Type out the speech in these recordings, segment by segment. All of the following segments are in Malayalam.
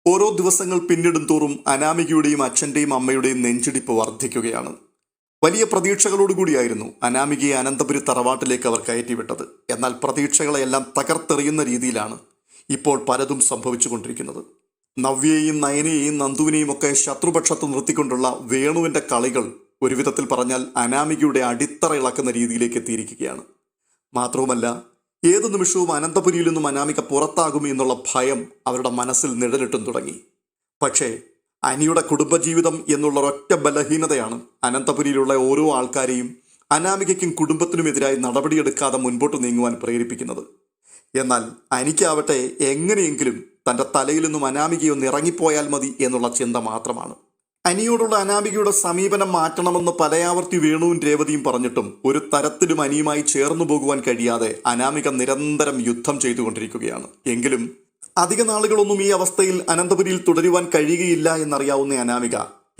ഓരോ ദിവസങ്ങൾ പിന്നിടും തോറും അനാമികയുടെയും അച്ഛൻ്റെയും അമ്മയുടെയും നെഞ്ചിടിപ്പ് വർദ്ധിക്കുകയാണ്. വലിയ പ്രതീക്ഷകളോടുകൂടിയായിരുന്നു അനാമികയെ അനന്തപുരി തറവാട്ടിലേക്ക് അവർ കയറ്റിവിട്ടത്. എന്നാൽ പ്രതീക്ഷകളെല്ലാം തകർത്തെറിയുന്ന രീതിയിലാണ് ഇപ്പോൾ പലതും സംഭവിച്ചുകൊണ്ടിരിക്കുന്നത്. നവ്യയെയും നയനയെയും നന്ദുവിനെയും ഒക്കെ ശത്രുപക്ഷത്ത് നിർത്തിക്കൊണ്ടുള്ള വേണുവിൻ്റെ കളികൾ ഒരു വിധത്തിൽ പറഞ്ഞാൽ അനാമികയുടെ അടിത്തറ ഇളക്കുന്ന രീതിയിലേക്ക് എത്തിയിരിക്കുകയാണ്. മാത്രവുമല്ല, ഏതു നിമിഷവും അനന്തപുരിയിൽ നിന്നും അനാമിക പുറത്താകും എന്നുള്ള ഭയം അവരുടെ മനസ്സിൽ നിഴലിട്ടും തുടങ്ങി. പക്ഷേ അനിയുടെ കുടുംബജീവിതം എന്നുള്ള ഒരൊറ്റ ബലഹീനതയാണ് അനന്തപുരിയിലുള്ള ഓരോ ആൾക്കാരെയും അനാമികയ്ക്കും കുടുംബത്തിനുമെതിരായി നടപടിയെടുക്കാതെ മുൻപോട്ട് നീങ്ങുവാൻ പ്രേരിപ്പിക്കുന്നത്. എന്നാൽ അനിക്കാവട്ടെ എങ്ങനെയെങ്കിലും തൻ്റെ തലയിൽ നിന്നും അനാമികയൊന്ന് ഇറങ്ങിപ്പോയാൽ മതി എന്നുള്ള ചിന്ത മാത്രമാണ്. അനിയോടുള്ള അനാമികയുടെ സമീപനം മാറ്റണമെന്ന് പലയാവർത്തി വേണുവും രേവതിയും പറഞ്ഞിട്ടും ഒരു തരത്തിലും അനിയുമായി ചേർന്നു പോകുവാൻ കഴിയാതെ അനാമിക നിരന്തരം യുദ്ധം ചെയ്തുകൊണ്ടിരിക്കുകയാണ്. എങ്കിലും അധിക നാളുകളൊന്നും ഈ അവസ്ഥയിൽ അനന്തപുരിയിൽ തുടരുവാൻ കഴിയുകയില്ല എന്നറിയാവുന്ന അനാമിക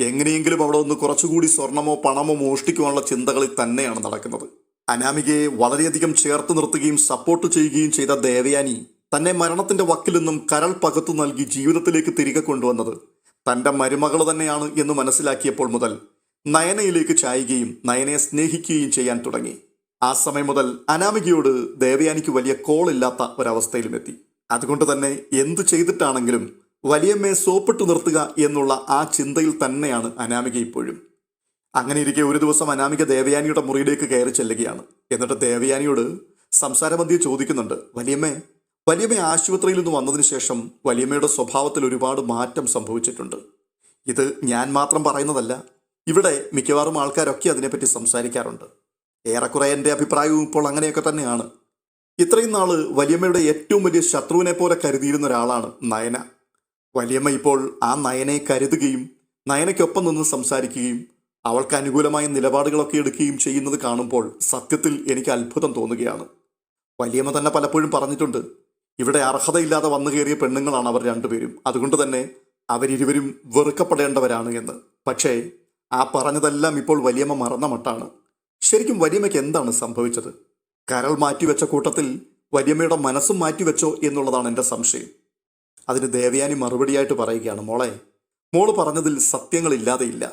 എങ്ങനെയെങ്കിലും അവിടെ ഒന്ന് കുറച്ചുകൂടി സ്വർണമോ പണമോ മോഷ്ടിക്കുവാനുള്ള ചിന്തകളിൽ തന്നെയാണ് നടക്കുന്നത്. അനാമികയെ വളരെയധികം ചേർത്ത് നിർത്തുകയും സപ്പോർട്ട് ചെയ്യുകയും ചെയ്ത ദേവയാനി തന്നെ മരണത്തിന്റെ വക്കിൽ നിന്നും കരൾ പകത്തു നൽകി ജീവിതത്തിലേക്ക് തിരികെ കൊണ്ടുവന്നത് തൻ്റെ മരുമകൾ തന്നെയാണ് എന്ന് മനസ്സിലാക്കിയപ്പോൾ മുതൽ നയനയിലേക്ക് ചായുകയും നയനയെ സ്നേഹിക്കുകയും ചെയ്യാൻ തുടങ്ങി. ആ സമയം മുതൽ അനാമികയോട് ദേവയാനിക്ക് വലിയ കോളില്ലാത്ത ഒരവസ്ഥയിലും എത്തി. അതുകൊണ്ട് തന്നെ എന്തു ചെയ്തിട്ടാണെങ്കിലും വലിയമ്മയെ സോപ്പിട്ട് നിർത്തുക എന്നുള്ള ആ ചിന്തയിൽ തന്നെയാണ് അനാമിക ഇപ്പോഴും. അങ്ങനെ ഇരിക്കെ ഒരു ദിവസം അനാമിക ദേവയാനിയുടെ മുറിയിലേക്ക് കയറി ചെല്ലുകയാണ്. എന്നിട്ട് ദേവയാനിയോട് സംസാരമധ്യേ ചോദിക്കുന്നുണ്ട്, വലിയമ്മ ആശുപത്രിയിൽ നിന്ന് വന്നതിന് ശേഷം വലിയമ്മയുടെ സ്വഭാവത്തിൽ ഒരുപാട് മാറ്റം സംഭവിച്ചിട്ടുണ്ട്. ഇത് ഞാൻ മാത്രം പറയുന്നതല്ല, ഇവിടെ മിക്കവാറും ആൾക്കാരൊക്കെ അതിനെപ്പറ്റി സംസാരിക്കാറുണ്ട്. ഏറെക്കുറെ എൻ്റെ അഭിപ്രായവും ഇപ്പോൾ അങ്ങനെയൊക്കെ തന്നെയാണ്. ഇത്രയും നാള് വലിയമ്മയുടെ ഏറ്റവും വലിയ ശത്രുവിനെ പോലെ കരുതിയിരുന്ന ഒരാളാണ് നയന. വലിയമ്മ ഇപ്പോൾ ആ നയനയെ കരുതുകയും നയനയ്ക്കൊപ്പം നിന്ന് സംസാരിക്കുകയും അവൾക്ക് അനുകൂലമായ നിലപാടുകളൊക്കെ എടുക്കുകയും ചെയ്യുന്നത് കാണുമ്പോൾ സത്യത്തിൽ എനിക്ക് അത്ഭുതം തോന്നുകയാണ്. വലിയമ്മ തന്നെ പലപ്പോഴും പറഞ്ഞിട്ടുണ്ട്, ഇവിടെ അർഹതയില്ലാതെ വന്നു കയറിയ പെണ്ണുങ്ങളാണ് അവർ രണ്ടുപേരും, അതുകൊണ്ട് തന്നെ അവരിരുവരും വെറുക്കപ്പെടേണ്ടവരാണ് എന്ന്. പക്ഷേ ആ പറഞ്ഞതെല്ലാം ഇപ്പോൾ വലിയമ്മ മറന്ന മട്ടാണ്. ശരിക്കും വലിയമ്മയ്ക്ക് എന്താണ് സംഭവിച്ചത്? കരൾ മാറ്റിവെച്ച കൂട്ടത്തിൽ വലിയമ്മയുടെ മനസ്സും മാറ്റിവെച്ചോ എന്നുള്ളതാണ് എൻ്റെ സംശയം. അതിന് ദേവയാനി മറുപടിയായിട്ട് പറയുകയാണ്, മോള് പറഞ്ഞതിൽ സത്യങ്ങളില്ലാതെയില്ല.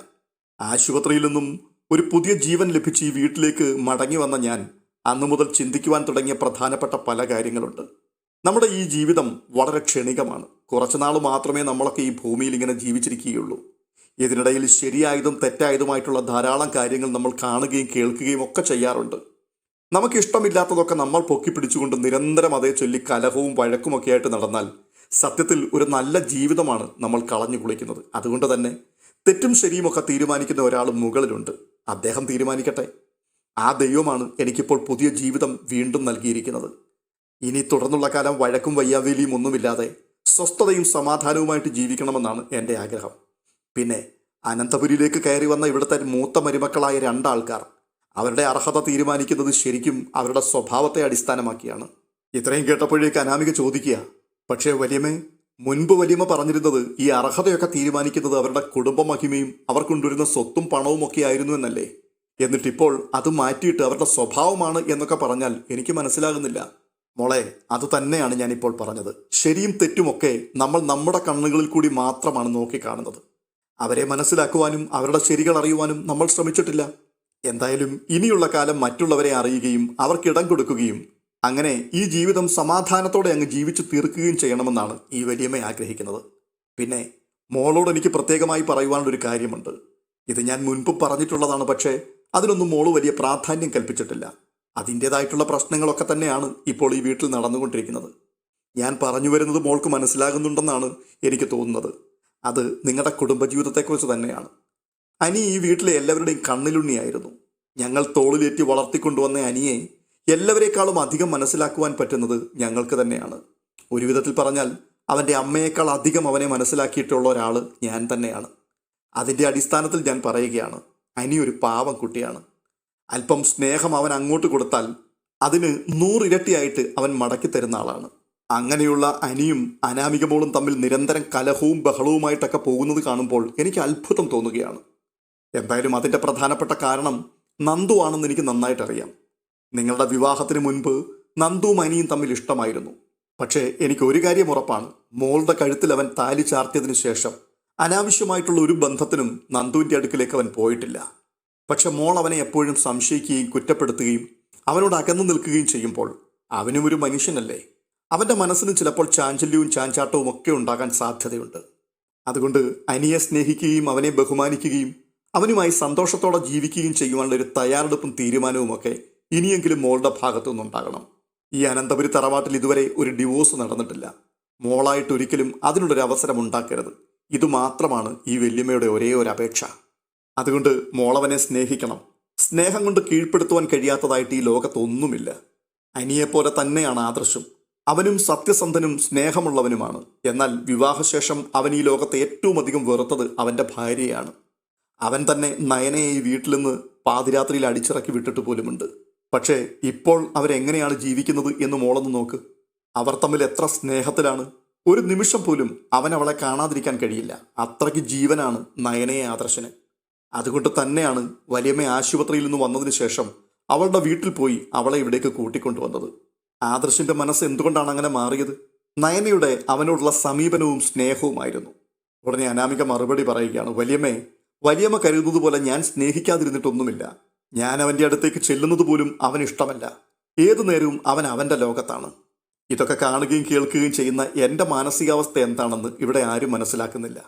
ആശുപത്രിയിൽ നിന്നും ഒരു പുതിയ ജീവൻ ലഭിച്ച് ഈ വീട്ടിലേക്ക് മടങ്ങി വന്ന ഞാൻ അന്നു മുതൽ ചിന്തിക്കുവാൻ തുടങ്ങിയ പ്രധാനപ്പെട്ട പല കാര്യങ്ങളുണ്ട്. നമ്മുടെ ഈ ജീവിതം വളരെ ക്ഷണികമാണ്. കുറച്ചുനാൾ മാത്രമേ നമ്മളൊക്കെ ഈ ഭൂമിയിൽ ഇങ്ങനെ ജീവിച്ചിരിക്കുകയുള്ളൂ. ഇതിനിടയിൽ ശരിയായതും തെറ്റായതുമായിട്ടുള്ള ധാരാളം കാര്യങ്ങൾ നമ്മൾ കാണുകയും കേൾക്കുകയും ഒക്കെ ചെയ്യാറുണ്ട്. നമുക്കിഷ്ടമില്ലാത്തതൊക്കെ നമ്മൾ പൊക്കിപ്പിടിച്ചുകൊണ്ട് നിരന്തരം അതേ ചൊല്ലി കലഹവും വഴക്കുമൊക്കെ ആയിട്ട് നടന്നാൽ സത്യത്തിൽ ഒരു നല്ല ജീവിതമാണ് നമ്മൾ കളഞ്ഞു കുളിക്കുന്നത്. അതുകൊണ്ട് തന്നെ തെറ്റും ശരിയുമൊക്കെ തീരുമാനിക്കുന്ന ഒരാൾ മുകളിലുണ്ട്. അദ്ദേഹം തീരുമാനിക്കട്ടെ. ആ ദൈവമാണ് എനിക്കിപ്പോൾ പുതിയ ജീവിതം വീണ്ടും നൽകിയിരിക്കുന്നത്. ഇനി തുടർന്നുള്ള കാലം വഴക്കും വയ്യാവേലിയും ഒന്നുമില്ലാതെ സ്വസ്ഥതയും സമാധാനവുമായിട്ട് ജീവിക്കണമെന്നാണ് എൻ്റെ ആഗ്രഹം. പിന്നെ അനന്തപുരിയിലേക്ക് കയറി വന്ന ഇവിടുത്തെ മൂത്ത മരുമക്കളായ രണ്ടാൾക്കാർ അവരുടെ അർഹത തീരുമാനിക്കുന്നത് ശരിക്കും അവരുടെ സ്വഭാവത്തെ അടിസ്ഥാനമാക്കിയാണ്. ഇത്രയും കേട്ടപ്പോഴേക്ക് അനാമിക ചോദിക്കുക, പക്ഷേ വലിയമ്മേ, മുൻപ് വലിയമ്മ പറഞ്ഞിരുന്നത് ഈ അർഹതയൊക്കെ തീരുമാനിക്കുന്നത് അവരുടെ കുടുംബമഹിമയും അവർ കൊണ്ടുവരുന്ന സ്വത്തും പണവും ഒക്കെ ആയിരുന്നു എന്നല്ലേ? എന്നിട്ടിപ്പോൾ അത് മാറ്റിയിട്ട് അവരുടെ സ്വഭാവമാണ് എന്നൊക്കെ പറഞ്ഞാൽ എനിക്ക് മനസ്സിലാകുന്നില്ല. മോളെ, അത് തന്നെയാണ് ഞാനിപ്പോൾ പറഞ്ഞത്. ശരിയും തെറ്റുമൊക്കെ നമ്മൾ നമ്മുടെ കണ്ണുകളിൽ കൂടി മാത്രമാണ് നോക്കിക്കാണുന്നത്. അവരെ മനസ്സിലാക്കുവാനും അവരുടെ ശരികൾ അറിയുവാനും നമ്മൾ ശ്രമിച്ചിട്ടില്ല. എന്തായാലും ഇനിയുള്ള കാലം മറ്റുള്ളവരെ അറിയുകയും അവർക്കിടം കൊടുക്കുകയും അങ്ങനെ ഈ ജീവിതം സമാധാനത്തോടെ അങ്ങ് ജീവിച്ചു തീർക്കുകയും ചെയ്യണമെന്നാണ് ഈ വലിയമ്മ ആഗ്രഹിക്കുന്നത്. പിന്നെ മോളോട് എനിക്ക് പ്രത്യേകമായി പറയുവാനുള്ളൊരു കാര്യമുണ്ട്. ഇത് ഞാൻ മുൻപ് പറഞ്ഞിട്ടുള്ളതാണ്, പക്ഷേ അതിനൊന്നും മോള് വലിയ പ്രാധാന്യം കൽപ്പിച്ചിട്ടില്ല. അതിൻ്റേതായിട്ടുള്ള പ്രശ്നങ്ങളൊക്കെ തന്നെയാണ് ഇപ്പോൾ ഈ വീട്ടിൽ നടന്നുകൊണ്ടിരിക്കുന്നത്. ഞാൻ പറഞ്ഞു വരുന്നത് മോൾക്ക് മനസ്സിലാകുന്നുണ്ടെന്നാണ് എനിക്ക് തോന്നുന്നത്. അത് നിങ്ങളുടെ കുടുംബജീവിതത്തെക്കുറിച്ച് തന്നെയാണ്. അനി ഈ വീട്ടിലെ എല്ലാവരുടെയും കണ്ണിലുണ്ണിയായിരുന്നു. ഞങ്ങൾ തോളിലേറ്റി വളർത്തിക്കൊണ്ടുവന്ന അനിയെ എല്ലാവരെക്കാളും അധികം മനസ്സിലാക്കുവാൻ പറ്റുന്നത് ഞങ്ങൾക്ക് തന്നെയാണ്. ഒരു വിധത്തിൽ പറഞ്ഞാൽ അവൻ്റെ അമ്മയേക്കാൾ അധികം അവനെ മനസ്സിലാക്കിയിട്ടുള്ള ഒരാൾ ഞാൻ തന്നെയാണ്. അതിൻ്റെ അടിസ്ഥാനത്തിൽ ഞാൻ പറയുകയാണ്, അനി ഒരു പാവം കുട്ടിയാണ്. അല്പം സ്നേഹം അവൻ അങ്ങോട്ട് കൊടുത്താൽ അതിന് 100 ഇരട്ടിയായിട്ട് അവൻ മടക്കി തരുന്ന ആളാണ്. അങ്ങനെയുള്ള അനിയും അനാമികമോളും തമ്മിൽ നിരന്തരം കലഹവും ബഹളവുമായിട്ടൊക്കെ പോകുന്നത് കാണുമ്പോൾ എനിക്ക് അത്ഭുതം തോന്നുകയാണ്. എന്തായാലും അതിൻ്റെ പ്രധാനപ്പെട്ട കാരണം നന്ദു ആണെന്ന് എനിക്ക് നന്നായിട്ടറിയാം. നിങ്ങളുടെ വിവാഹത്തിന് മുൻപ് നന്ദുവും അനിയും തമ്മിൽ ഇഷ്ടമായിരുന്നു. പക്ഷേ എനിക്ക് ഒരു കാര്യം ഉറപ്പാണ്, മോളുടെ കഴുത്തിൽ അവൻ താലി ചാർത്തിയതിനു ശേഷം അനാവശ്യമായിട്ടുള്ള ഒരു ബന്ധത്തിനും നന്ദുവിൻ്റെ അടുക്കിലേക്ക് അവൻ പോയിട്ടില്ല. പക്ഷെ മോൾ അവനെ എപ്പോഴും സംശയിക്കുകയും കുറ്റപ്പെടുത്തുകയും അവനോട് അകന്നു നിൽക്കുകയും ചെയ്യുമ്പോൾ അവനും ഒരു മനുഷ്യനല്ലേ, അവൻ്റെ മനസ്സിന് ചിലപ്പോൾ ചാഞ്ചല്യവും ചാഞ്ചാട്ടവും ഒക്കെ ഉണ്ടാകാൻ സാധ്യതയുണ്ട്. അതുകൊണ്ട് അനിയെ സ്നേഹിക്കുകയും അവനെ ബഹുമാനിക്കുകയും അവനുമായി സന്തോഷത്തോടെ ജീവിക്കുകയും ചെയ്യുവാനുള്ള ഒരു തയ്യാറെടുപ്പും തീരുമാനവുമൊക്കെ ഇനിയെങ്കിലും മോളുടെ ഭാഗത്തു നിന്നുണ്ടാകണം. ഈ അനന്തപുരി തറവാട്ടിൽ ഇതുവരെ ഒരു ഡിവോഴ്സ് നടന്നിട്ടില്ല. മോളായിട്ടൊരിക്കലും അതിനുള്ളൊരു അവസരം ഉണ്ടാക്കരുത്. ഇതുമാത്രമാണ് ഈ വല്യമ്മയുടെ ഒരേ ഒരു അപേക്ഷ. അതുകൊണ്ട് മോളവനെ സ്നേഹിക്കണം. സ്നേഹം കൊണ്ട് കീഴ്പ്പെടുത്തുവാൻ കഴിയാത്തതായിട്ട് ഈ ലോകത്തൊന്നുമില്ല. അനിയെപ്പോലെ തന്നെയാണ് ആദർശം. അവനും സത്യസന്ധനും സ്നേഹമുള്ളവനുമാണ്. എന്നാൽ വിവാഹശേഷം അവൻ ഈ ലോകത്തെ ഏറ്റവും അധികം വെറുത്തത് അവൻ്റെ ഭാര്യയാണ്. അവൻ തന്നെ നയനയെ ഈ വീട്ടിൽ നിന്ന് പാതിരാത്രിയിൽ അടിച്ചിറക്കി വിട്ടിട്ട് പോലുമുണ്ട്. പക്ഷേ ഇപ്പോൾ അവരെങ്ങനെയാണ് ജീവിക്കുന്നത് എന്ന് മോളൊന്ന് നോക്ക്. അവർ തമ്മിൽ എത്ര സ്നേഹത്തിലാണ്. ഒരു നിമിഷം പോലും അവൻ അവളെ കാണാതിരിക്കാൻ കഴിയില്ല. അത്രയ്ക്ക് ജീവനാണ് നയനയെ ആദർശന്. അതുകൊണ്ട് തന്നെയാണ് വലിയമ്മ ആശുപത്രിയിൽ നിന്ന് വന്നതിന് ശേഷം അവളുടെ വീട്ടിൽ പോയി അവളെ ഇവിടേക്ക് കൂട്ടിക്കൊണ്ടുവന്നത്. ആദർശിന്റെ മനസ്സ് എന്തുകൊണ്ടാണ് അങ്ങനെ മാറിയത്? നയനയുടെ അവനോടുള്ള സമീപനവും സ്നേഹവുമായിരുന്നു. ഉടനെ അനാമിക മറുപടി പറയുകയാണ്, വലിയമ്മ കരുതുന്നത് പോലെ ഞാൻ സ്നേഹിക്കാതിരുന്നിട്ടൊന്നുമില്ല. ഞാൻ അവൻ്റെ അടുത്തേക്ക് ചെല്ലുന്നത് പോലും അവന് ഇഷ്ടമല്ല. ഏതു നേരവും അവൻ അവൻ്റെ ലോകത്താണ്. ഇതൊക്കെ കാണുകയും കേൾക്കുകയും ചെയ്യുന്ന എൻ്റെ മാനസികാവസ്ഥ എന്താണെന്ന് ഇവിടെ ആരും മനസ്സിലാക്കുന്നില്ല.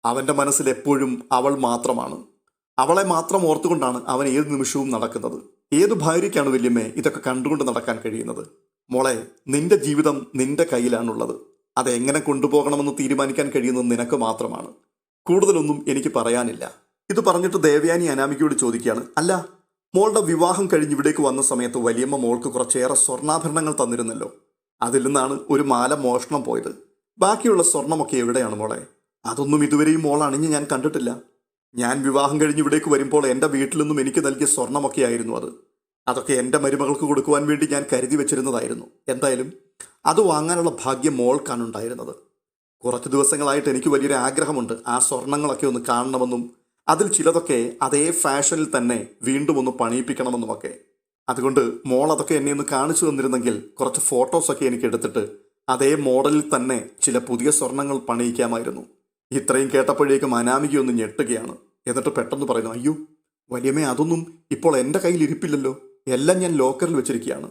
അവൻ്റെ മനസ്സിൽ എപ്പോഴും അവൾ മാത്രമാണ്. അവളെ മാത്രം ഓർത്തുകൊണ്ടാണ് അവൻ ഏത് നിമിഷവും നടക്കുന്നത്. ഏതു ഭാര്യയ്ക്കാണ് വല്യമ്മേ ഇതൊക്കെ കണ്ടുകൊണ്ട് നടക്കാൻ കഴിയുന്നത്? മോളെ, നിന്റെ ജീവിതം നിന്റെ കയ്യിലാണുള്ളത്. അതെങ്ങനെ കൊണ്ടുപോകണമെന്ന് തീരുമാനിക്കാൻ കഴിയുന്നത് നിനക്ക് മാത്രമാണ്. കൂടുതലൊന്നും എനിക്ക് പറയാനില്ല. ഇത് പറഞ്ഞിട്ട് ദേവയാനി അനാമികയോട് ചോദിക്കുകയാണ്, അല്ല, മോളുടെ വിവാഹം കഴിഞ്ഞ് ഇവിടേക്ക് വന്ന സമയത്ത് വലിയമ്മ മോൾക്ക് കുറച്ചേറെ സ്വർണ്ണാഭരണങ്ങൾ തന്നിരുന്നല്ലോ. അതിൽ നിന്നാണ് ഒരു മാല മോഷണം പോയത്. ബാക്കിയുള്ള സ്വർണമൊക്കെ എവിടെയാണ് മോളെ? അതൊന്നും ഇതുവരെയും മോൾ അണിഞ്ഞ് ഞാൻ കണ്ടിട്ടില്ല. ഞാൻ വിവാഹം കഴിഞ്ഞ് ഇവിടേക്ക് വരുമ്പോൾ എൻ്റെ വീട്ടിൽ നിന്നും എനിക്ക് നൽകിയ സ്വർണമൊക്കെ ആയിരുന്നു അത്. അതൊക്കെ എൻ്റെ മരുമകൾക്ക് കൊടുക്കുവാൻ വേണ്ടി ഞാൻ കരുതി വെച്ചിരുന്നതായിരുന്നു. എന്തായാലും അത് വാങ്ങാനുള്ള ഭാഗ്യം മോൾക്കാണ് ഉണ്ടായിരുന്നത്. കുറച്ച് ദിവസങ്ങളായിട്ട് എനിക്ക് വലിയൊരു ആഗ്രഹമുണ്ട് ആ സ്വർണങ്ങളൊക്കെ ഒന്ന് കാണണമെന്നും അതിൽ ചിലതൊക്കെ അതേ ഫാഷനിൽ തന്നെ വീണ്ടും ഒന്ന് പണിയിപ്പിക്കണമെന്നുമൊക്കെ. അതുകൊണ്ട് മോൾ അതൊക്കെ എന്നെ ഒന്ന് കാണിച്ചു തന്നിരുന്നെങ്കിൽ കുറച്ച് ഫോട്ടോസൊക്കെ എനിക്ക് എടുത്തിട്ട് അതേ മോഡലിൽ തന്നെ ചില പുതിയ സ്വർണങ്ങൾ പണിയിക്കാമായിരുന്നു. ഇത്രയും കേട്ടപ്പോഴേക്കും അനാമിക ഒന്ന് ഞെട്ടുകയാണ്. എന്നിട്ട് പെട്ടെന്ന് പറയുന്നു, അയ്യോ വലിയമ്മേ, അതൊന്നും ഇപ്പോൾ എൻ്റെ കയ്യിൽ ഇരിപ്പില്ലല്ലോ. എല്ലാം ഞാൻ ലോക്കറിൽ വെച്ചിരിക്കുകയാണ്.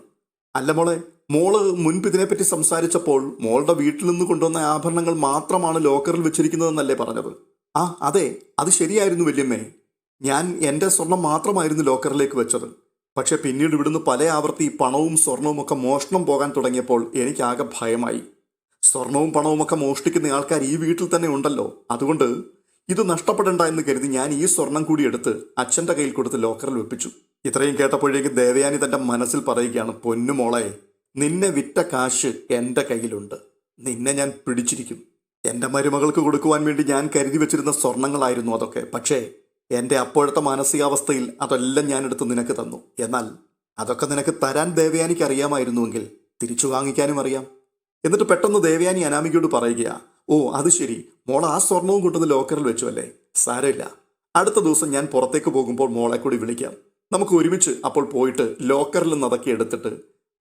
അല്ല മോളെ, മോള് മുൻപ് ഇതിനെപ്പറ്റി സംസാരിച്ചപ്പോൾ മോളുടെ വീട്ടിൽ നിന്ന് കൊണ്ടുവന്ന ആഭരണങ്ങൾ മാത്രമാണ് ലോക്കറിൽ വെച്ചിരിക്കുന്നതെന്നല്ലേ പറഞ്ഞത്? ആ അതെ, അത് ശരിയായിരുന്നു വല്യമ്മേ. ഞാൻ എൻ്റെ സ്വർണം മാത്രമായിരുന്നു ലോക്കറിലേക്ക് വെച്ചത്. പക്ഷെ പിന്നീട് ഇവിടുന്ന് പല ആവർത്തി പണവും സ്വർണവും ഒക്കെ മോഷണം പോകാൻ തുടങ്ങിയപ്പോൾ എനിക്കാകെ ഭയമായി. സ്വർണവും പണവും ഒക്കെ മോഷ്ടിക്കുന്ന ആൾക്കാർ ഈ വീട്ടിൽ തന്നെ ഉണ്ടല്ലോ. അതുകൊണ്ട് ഇത് നഷ്ടപ്പെടേണ്ട എന്ന് കരുതി ഞാൻ ഈ സ്വർണം കൂടി എടുത്ത് അച്ഛൻ്റെ കയ്യിൽ കൊടുത്ത് ലോക്കറിൽ വെപ്പിച്ചു. ഇത്രയും കേട്ടപ്പോഴേക്ക് ദേവയാനി തൻ്റെ മനസ്സിൽ പറയുകയാണ്, പൊന്നുമോളെ, നിന്നെ വിറ്റ കാശ് എൻ്റെ കയ്യിലുണ്ട്. നിന്നെ ഞാൻ പിടിച്ചിരിക്കും. എൻ്റെ മരുമകൾക്ക് കൊടുക്കുവാൻ വേണ്ടി ഞാൻ കരുതി വെച്ചിരുന്ന സ്വർണങ്ങളായിരുന്നു അതൊക്കെ. പക്ഷേ എൻ്റെ അപ്പോഴത്തെ മാനസികാവസ്ഥയിൽ അതെല്ലാം ഞാനെടുത്ത് നിനക്ക് തന്നു. എന്നാൽ അതൊക്കെ നിനക്ക് തരാൻ ദേവയാനിക്ക് അറിയാമായിരുന്നുവെങ്കിൽ തിരിച്ചു വാങ്ങിക്കാനും അറിയാം. എന്നിട്ട് പെട്ടെന്ന് ദേവയാനി അനാമികയോട് പറയുക, ഓ അത് ശരി, മോൾ ആ സ്വർണവും കൊണ്ടുവന്ന് ലോക്കറിൽ വെച്ചു അല്ലേ? സാരമില്ല, അടുത്ത ദിവസം ഞാൻ പുറത്തേക്ക് പോകുമ്പോൾ മോളെ കൂടി വിളിക്കാം. നമുക്ക് ഒരുമിച്ച് അപ്പോൾ പോയിട്ട് ലോക്കറിൽ നിന്ന് അതൊക്കെ എടുത്തിട്ട്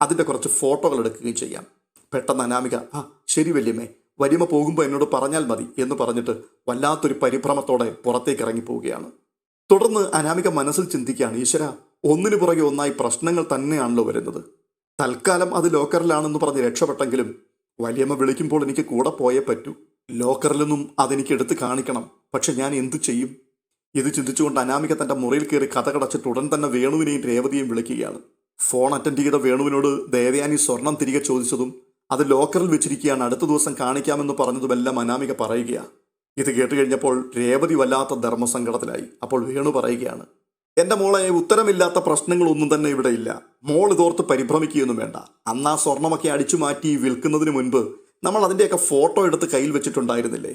അതിൻ്റെ കുറച്ച് ഫോട്ടോകൾ എടുക്കുകയും ചെയ്യാം. പെട്ടെന്ന് അനാമിക, ആ ശരി വല്യമ്മേ, വലിയമ്മ പോകുമ്പോൾ എന്നോട് പറഞ്ഞാൽ മതി എന്ന് പറഞ്ഞിട്ട് വല്ലാത്തൊരു പരിഭ്രമത്തോടെ പുറത്തേക്ക് ഇറങ്ങിപ്പോവുകയാണ്. തുടർന്ന് അനാമിക മനസ്സിൽ ചിന്തിക്കുകയാണ്, ഈശ്വര, ഒന്നിനു പുറകെ ഒന്നായി പ്രശ്നങ്ങൾ തന്നെയാണല്ലോ വരുന്നത്. തൽക്കാലം അത് ലോക്കറിലാണെന്ന് പറഞ്ഞ് രക്ഷപ്പെട്ടെങ്കിലും വലിയമ്മ വിളിക്കുമ്പോൾ എനിക്ക് കൂടെ പോയേ പറ്റൂ. ലോക്കറിൽ നിന്നും അതെനിക്ക് എടുത്ത് കാണിക്കണം. പക്ഷെ ഞാൻ എന്തു ചെയ്യും? ഇത് ചിന്തിച്ചുകൊണ്ട് അനാമിക തൻ്റെ മുറിയിൽ കയറി കഥകടച്ചിട്ട് ഉടൻ തന്നെ വേണുവിനെയും രേവതിയെയും വിളിക്കുകയാണ്. ഫോൺ അറ്റൻഡ് ചെയ്ത വേണുവിനോട് ദേവയാനി സ്വർണം തിരികെ ചോദിച്ചതും അത് ലോക്കറിൽ വെച്ചിരിക്കുകയാണ്, അടുത്ത ദിവസം കാണിക്കാമെന്ന് പറഞ്ഞതുമെല്ലാം അനാമിക പറയുകയാണ്. ഇത് കേട്ട് കഴിഞ്ഞപ്പോൾ രേവതി വല്ലാത്ത ധർമ്മസങ്കടത്തിലായി. അപ്പോൾ വേണു പറയുകയാണ്, എൻ്റെ മോളെ, ഉത്തരമില്ലാത്ത പ്രശ്നങ്ങളൊന്നും തന്നെ ഇവിടെ ഇല്ല. മോൾ ഇതോർത്ത് പരിഭ്രമിക്കുകയൊന്നും വേണ്ട. അന്ന് ആ സ്വർണമൊക്കെ അടിച്ചു മാറ്റി വിൽക്കുന്നതിന് മുൻപ് നമ്മൾ അതിൻ്റെയൊക്കെ ഫോട്ടോ എടുത്ത് കയ്യിൽ വെച്ചിട്ടുണ്ടായിരുന്നില്ലേ?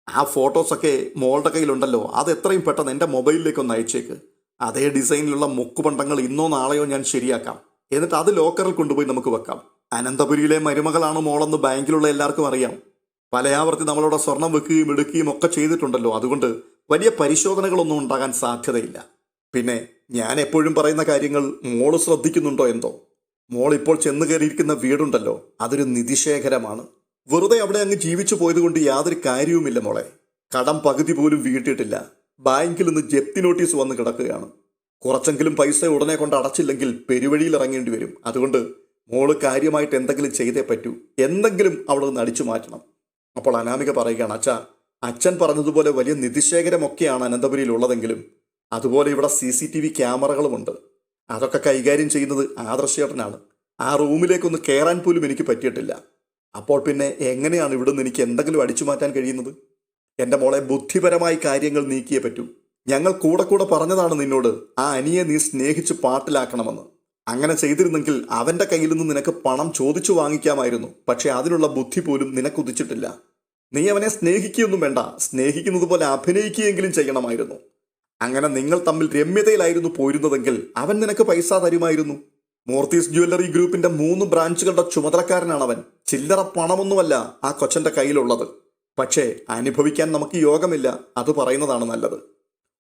ആ ഫോട്ടോസൊക്കെ മോളുടെ കയ്യിലുണ്ടല്ലോ. അത് എത്രയും പെട്ടെന്ന് എൻ്റെ മൊബൈലിലേക്ക് ഒന്ന് അയച്ചേക്ക്. അതേ ഡിസൈനിലുള്ള മുക്കുപണ്ടങ്ങൾ ഇന്നോ നാളെയോ ഞാൻ ശരിയാക്കാം. എന്നിട്ട് അത് ലോക്കറിൽ കൊണ്ടുപോയി നമുക്ക് വെക്കാം. അനന്തപുരിയിലെ മരുമകളാണ് മോളെന്ന് ബാങ്കിലുള്ള എല്ലാവർക്കും അറിയാം. പലയാവർത്തി നമ്മളോട് സ്വർണം വെക്കുകയും എടുക്കുകയും ഒക്കെ ചെയ്തിട്ടുണ്ടല്ലോ. അതുകൊണ്ട് വലിയ പരിശോധനകളൊന്നും ഉണ്ടാകാൻ സാധ്യതയില്ല. പിന്നെ ഞാൻ എപ്പോഴും പറയുന്ന കാര്യങ്ങൾ മോള് ശ്രദ്ധിക്കുന്നുണ്ടോ എന്തോ? മോൾ ഇപ്പോൾ ചെന്ന് കയറിയിരിക്കുന്ന വീടുണ്ടല്ലോ, അതൊരു നിധിശേഖരമാണ്. വെറുതെ അവിടെ അങ്ങ് ജീവിച്ചു പോയതുകൊണ്ട് യാതൊരു കാര്യവുമില്ല മോളെ. കടം പകുതി പോലും വീട്ടിട്ടില്ല. ബാങ്കിൽ നിന്ന് ജപ്തി നോട്ടീസ് വന്ന് കിടക്കുകയാണ്. കുറച്ചെങ്കിലും പൈസ ഉടനെ കൊണ്ട് അടച്ചില്ലെങ്കിൽ പെരുവഴിയിൽ ഇറങ്ങേണ്ടി വരും. അതുകൊണ്ട് മോള് കാര്യമായിട്ട് എന്തെങ്കിലും ചെയ്തേ പറ്റൂ. എന്തെങ്കിലും അവിടെ നിന്ന് അടിച്ചു മാറ്റണം. അപ്പോൾ അനാമിക പറയുകയാണ്, അച്ഛാ, അച്ഛൻ പറഞ്ഞതുപോലെ വലിയ നിധിശേഖരമൊക്കെയാണ് അനന്തപുരിയിൽ ഉള്ളതെങ്കിലും അതുപോലെ ഇവിടെ CCTV ക്യാമറകളുമുണ്ട്. അതൊക്കെ കൈകാര്യം ചെയ്യുന്നത് ആദർശേട്ടനാണ്. ആ റൂമിലേക്കൊന്ന് കയറാൻ പോലും എനിക്ക് പറ്റിയിട്ടില്ല. അപ്പോൾ പിന്നെ എങ്ങനെയാണ് ഇവിടുന്ന് എനിക്ക് എന്തെങ്കിലും അടിച്ചു മാറ്റാൻ കഴിയുന്നത്? എൻ്റെ മോളെ, ബുദ്ധിപരമായി കാര്യങ്ങൾ നീക്കിയേ പറ്റൂ. ഞങ്ങൾ കൂടെ കൂടെ പറഞ്ഞതാണ് നിന്നോട് ആ അനിയെ നീ സ്നേഹിച്ച് പാട്ടിലാക്കണമെന്ന്. അങ്ങനെ ചെയ്തിരുന്നെങ്കിൽ അവൻ്റെ കയ്യിൽ നിന്ന് നിനക്ക് പണം ചോദിച്ചു വാങ്ങിക്കാമായിരുന്നു. പക്ഷെ അതിനുള്ള ബുദ്ധി പോലും നിനക്കുദിച്ചിട്ടില്ല. നീ അവനെ സ്നേഹിക്കുകയൊന്നും വേണ്ട, സ്നേഹിക്കുന്നത് പോലെ അഭിനയിക്കുകയെങ്കിലും ചെയ്യണമായിരുന്നു. അങ്ങനെ നിങ്ങൾ തമ്മിൽ രമ്യതയിലായിരുന്നു പോയിരുന്നതെങ്കിൽ അവൻ നിനക്ക് പൈസ തരുമായിരുന്നു. മൂർത്തീസ് ജ്വല്ലറി ഗ്രൂപ്പിന്റെ 3 ബ്രാഞ്ചുകളുടെ ചുമതലക്കാരനാണ് അവൻ. ചില്ലറ പണമൊന്നുമല്ല ആ കൊച്ചന്റെ കയ്യിലുള്ളത്. പക്ഷേ അനുഭവിക്കാൻ നമുക്ക് യോഗമില്ല. അത് പറയുന്നതാണ് നല്ലത്.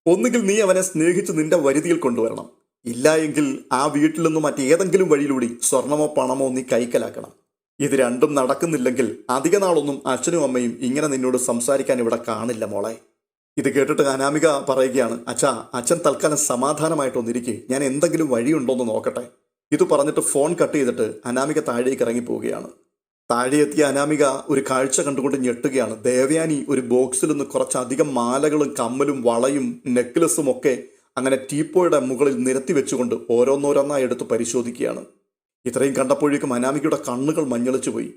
ഒന്നുകിൽ നീ അവനെ സ്നേഹിച്ച് നിന്റെ വരുതിയിൽ കൊണ്ടുവരണം. ഇല്ല എങ്കിൽ ആ വീട്ടിൽ നിന്ന് മറ്റേതെങ്കിലും വഴിയിലൂടെ സ്വർണമോ പണമോ നീ കൈക്കലാക്കണം. ഇത് രണ്ടും നടക്കുന്നില്ലെങ്കിൽ അധിക നാളൊന്നും അച്ഛനും അമ്മയും ഇങ്ങനെ നിന്നോട് സംസാരിക്കാൻ ഇവിടെ കാണില്ല മോളെ. ഇത് കേട്ടിട്ട് അനാമിക പറയുകയാണ്, അച്ഛാ, അച്ഛൻ തൽക്കാലം സമാധാനമായിട്ടൊന്നിരിക്കെ, ഞാൻ എന്തെങ്കിലും വഴിയുണ്ടോയെന്ന് നോക്കട്ടെ. ഇത് പറഞ്ഞിട്ട് ഫോൺ കട്ട് ചെയ്തിട്ട് അനാമിക താഴേക്ക് ഇറങ്ങിപ്പോവുകയാണ്. താഴെ എത്തിയ അനാമിക ഒരു കാഴ്ച കണ്ടുകൊണ്ട് ഞെട്ടുകയാണ്. ദേവയാനി ഒരു ബോക്സിൽ നിന്ന് കുറച്ചധികം മാലകളും കമ്മലും വളയും നെക്ലസും ഒക്കെ അങ്ങനെ ടീപ്പോയുടെ മുകളിൽ നിരത്തി വെച്ചുകൊണ്ട് ഓരോന്നോരോന്നായി എടുത്ത് പരിശോധിക്കുകയാണ്. ഇത്രയും കണ്ടപ്പോഴേക്കും അനാമികയുടെ കണ്ണുകൾ മഞ്ഞളിച്ചു പോയി.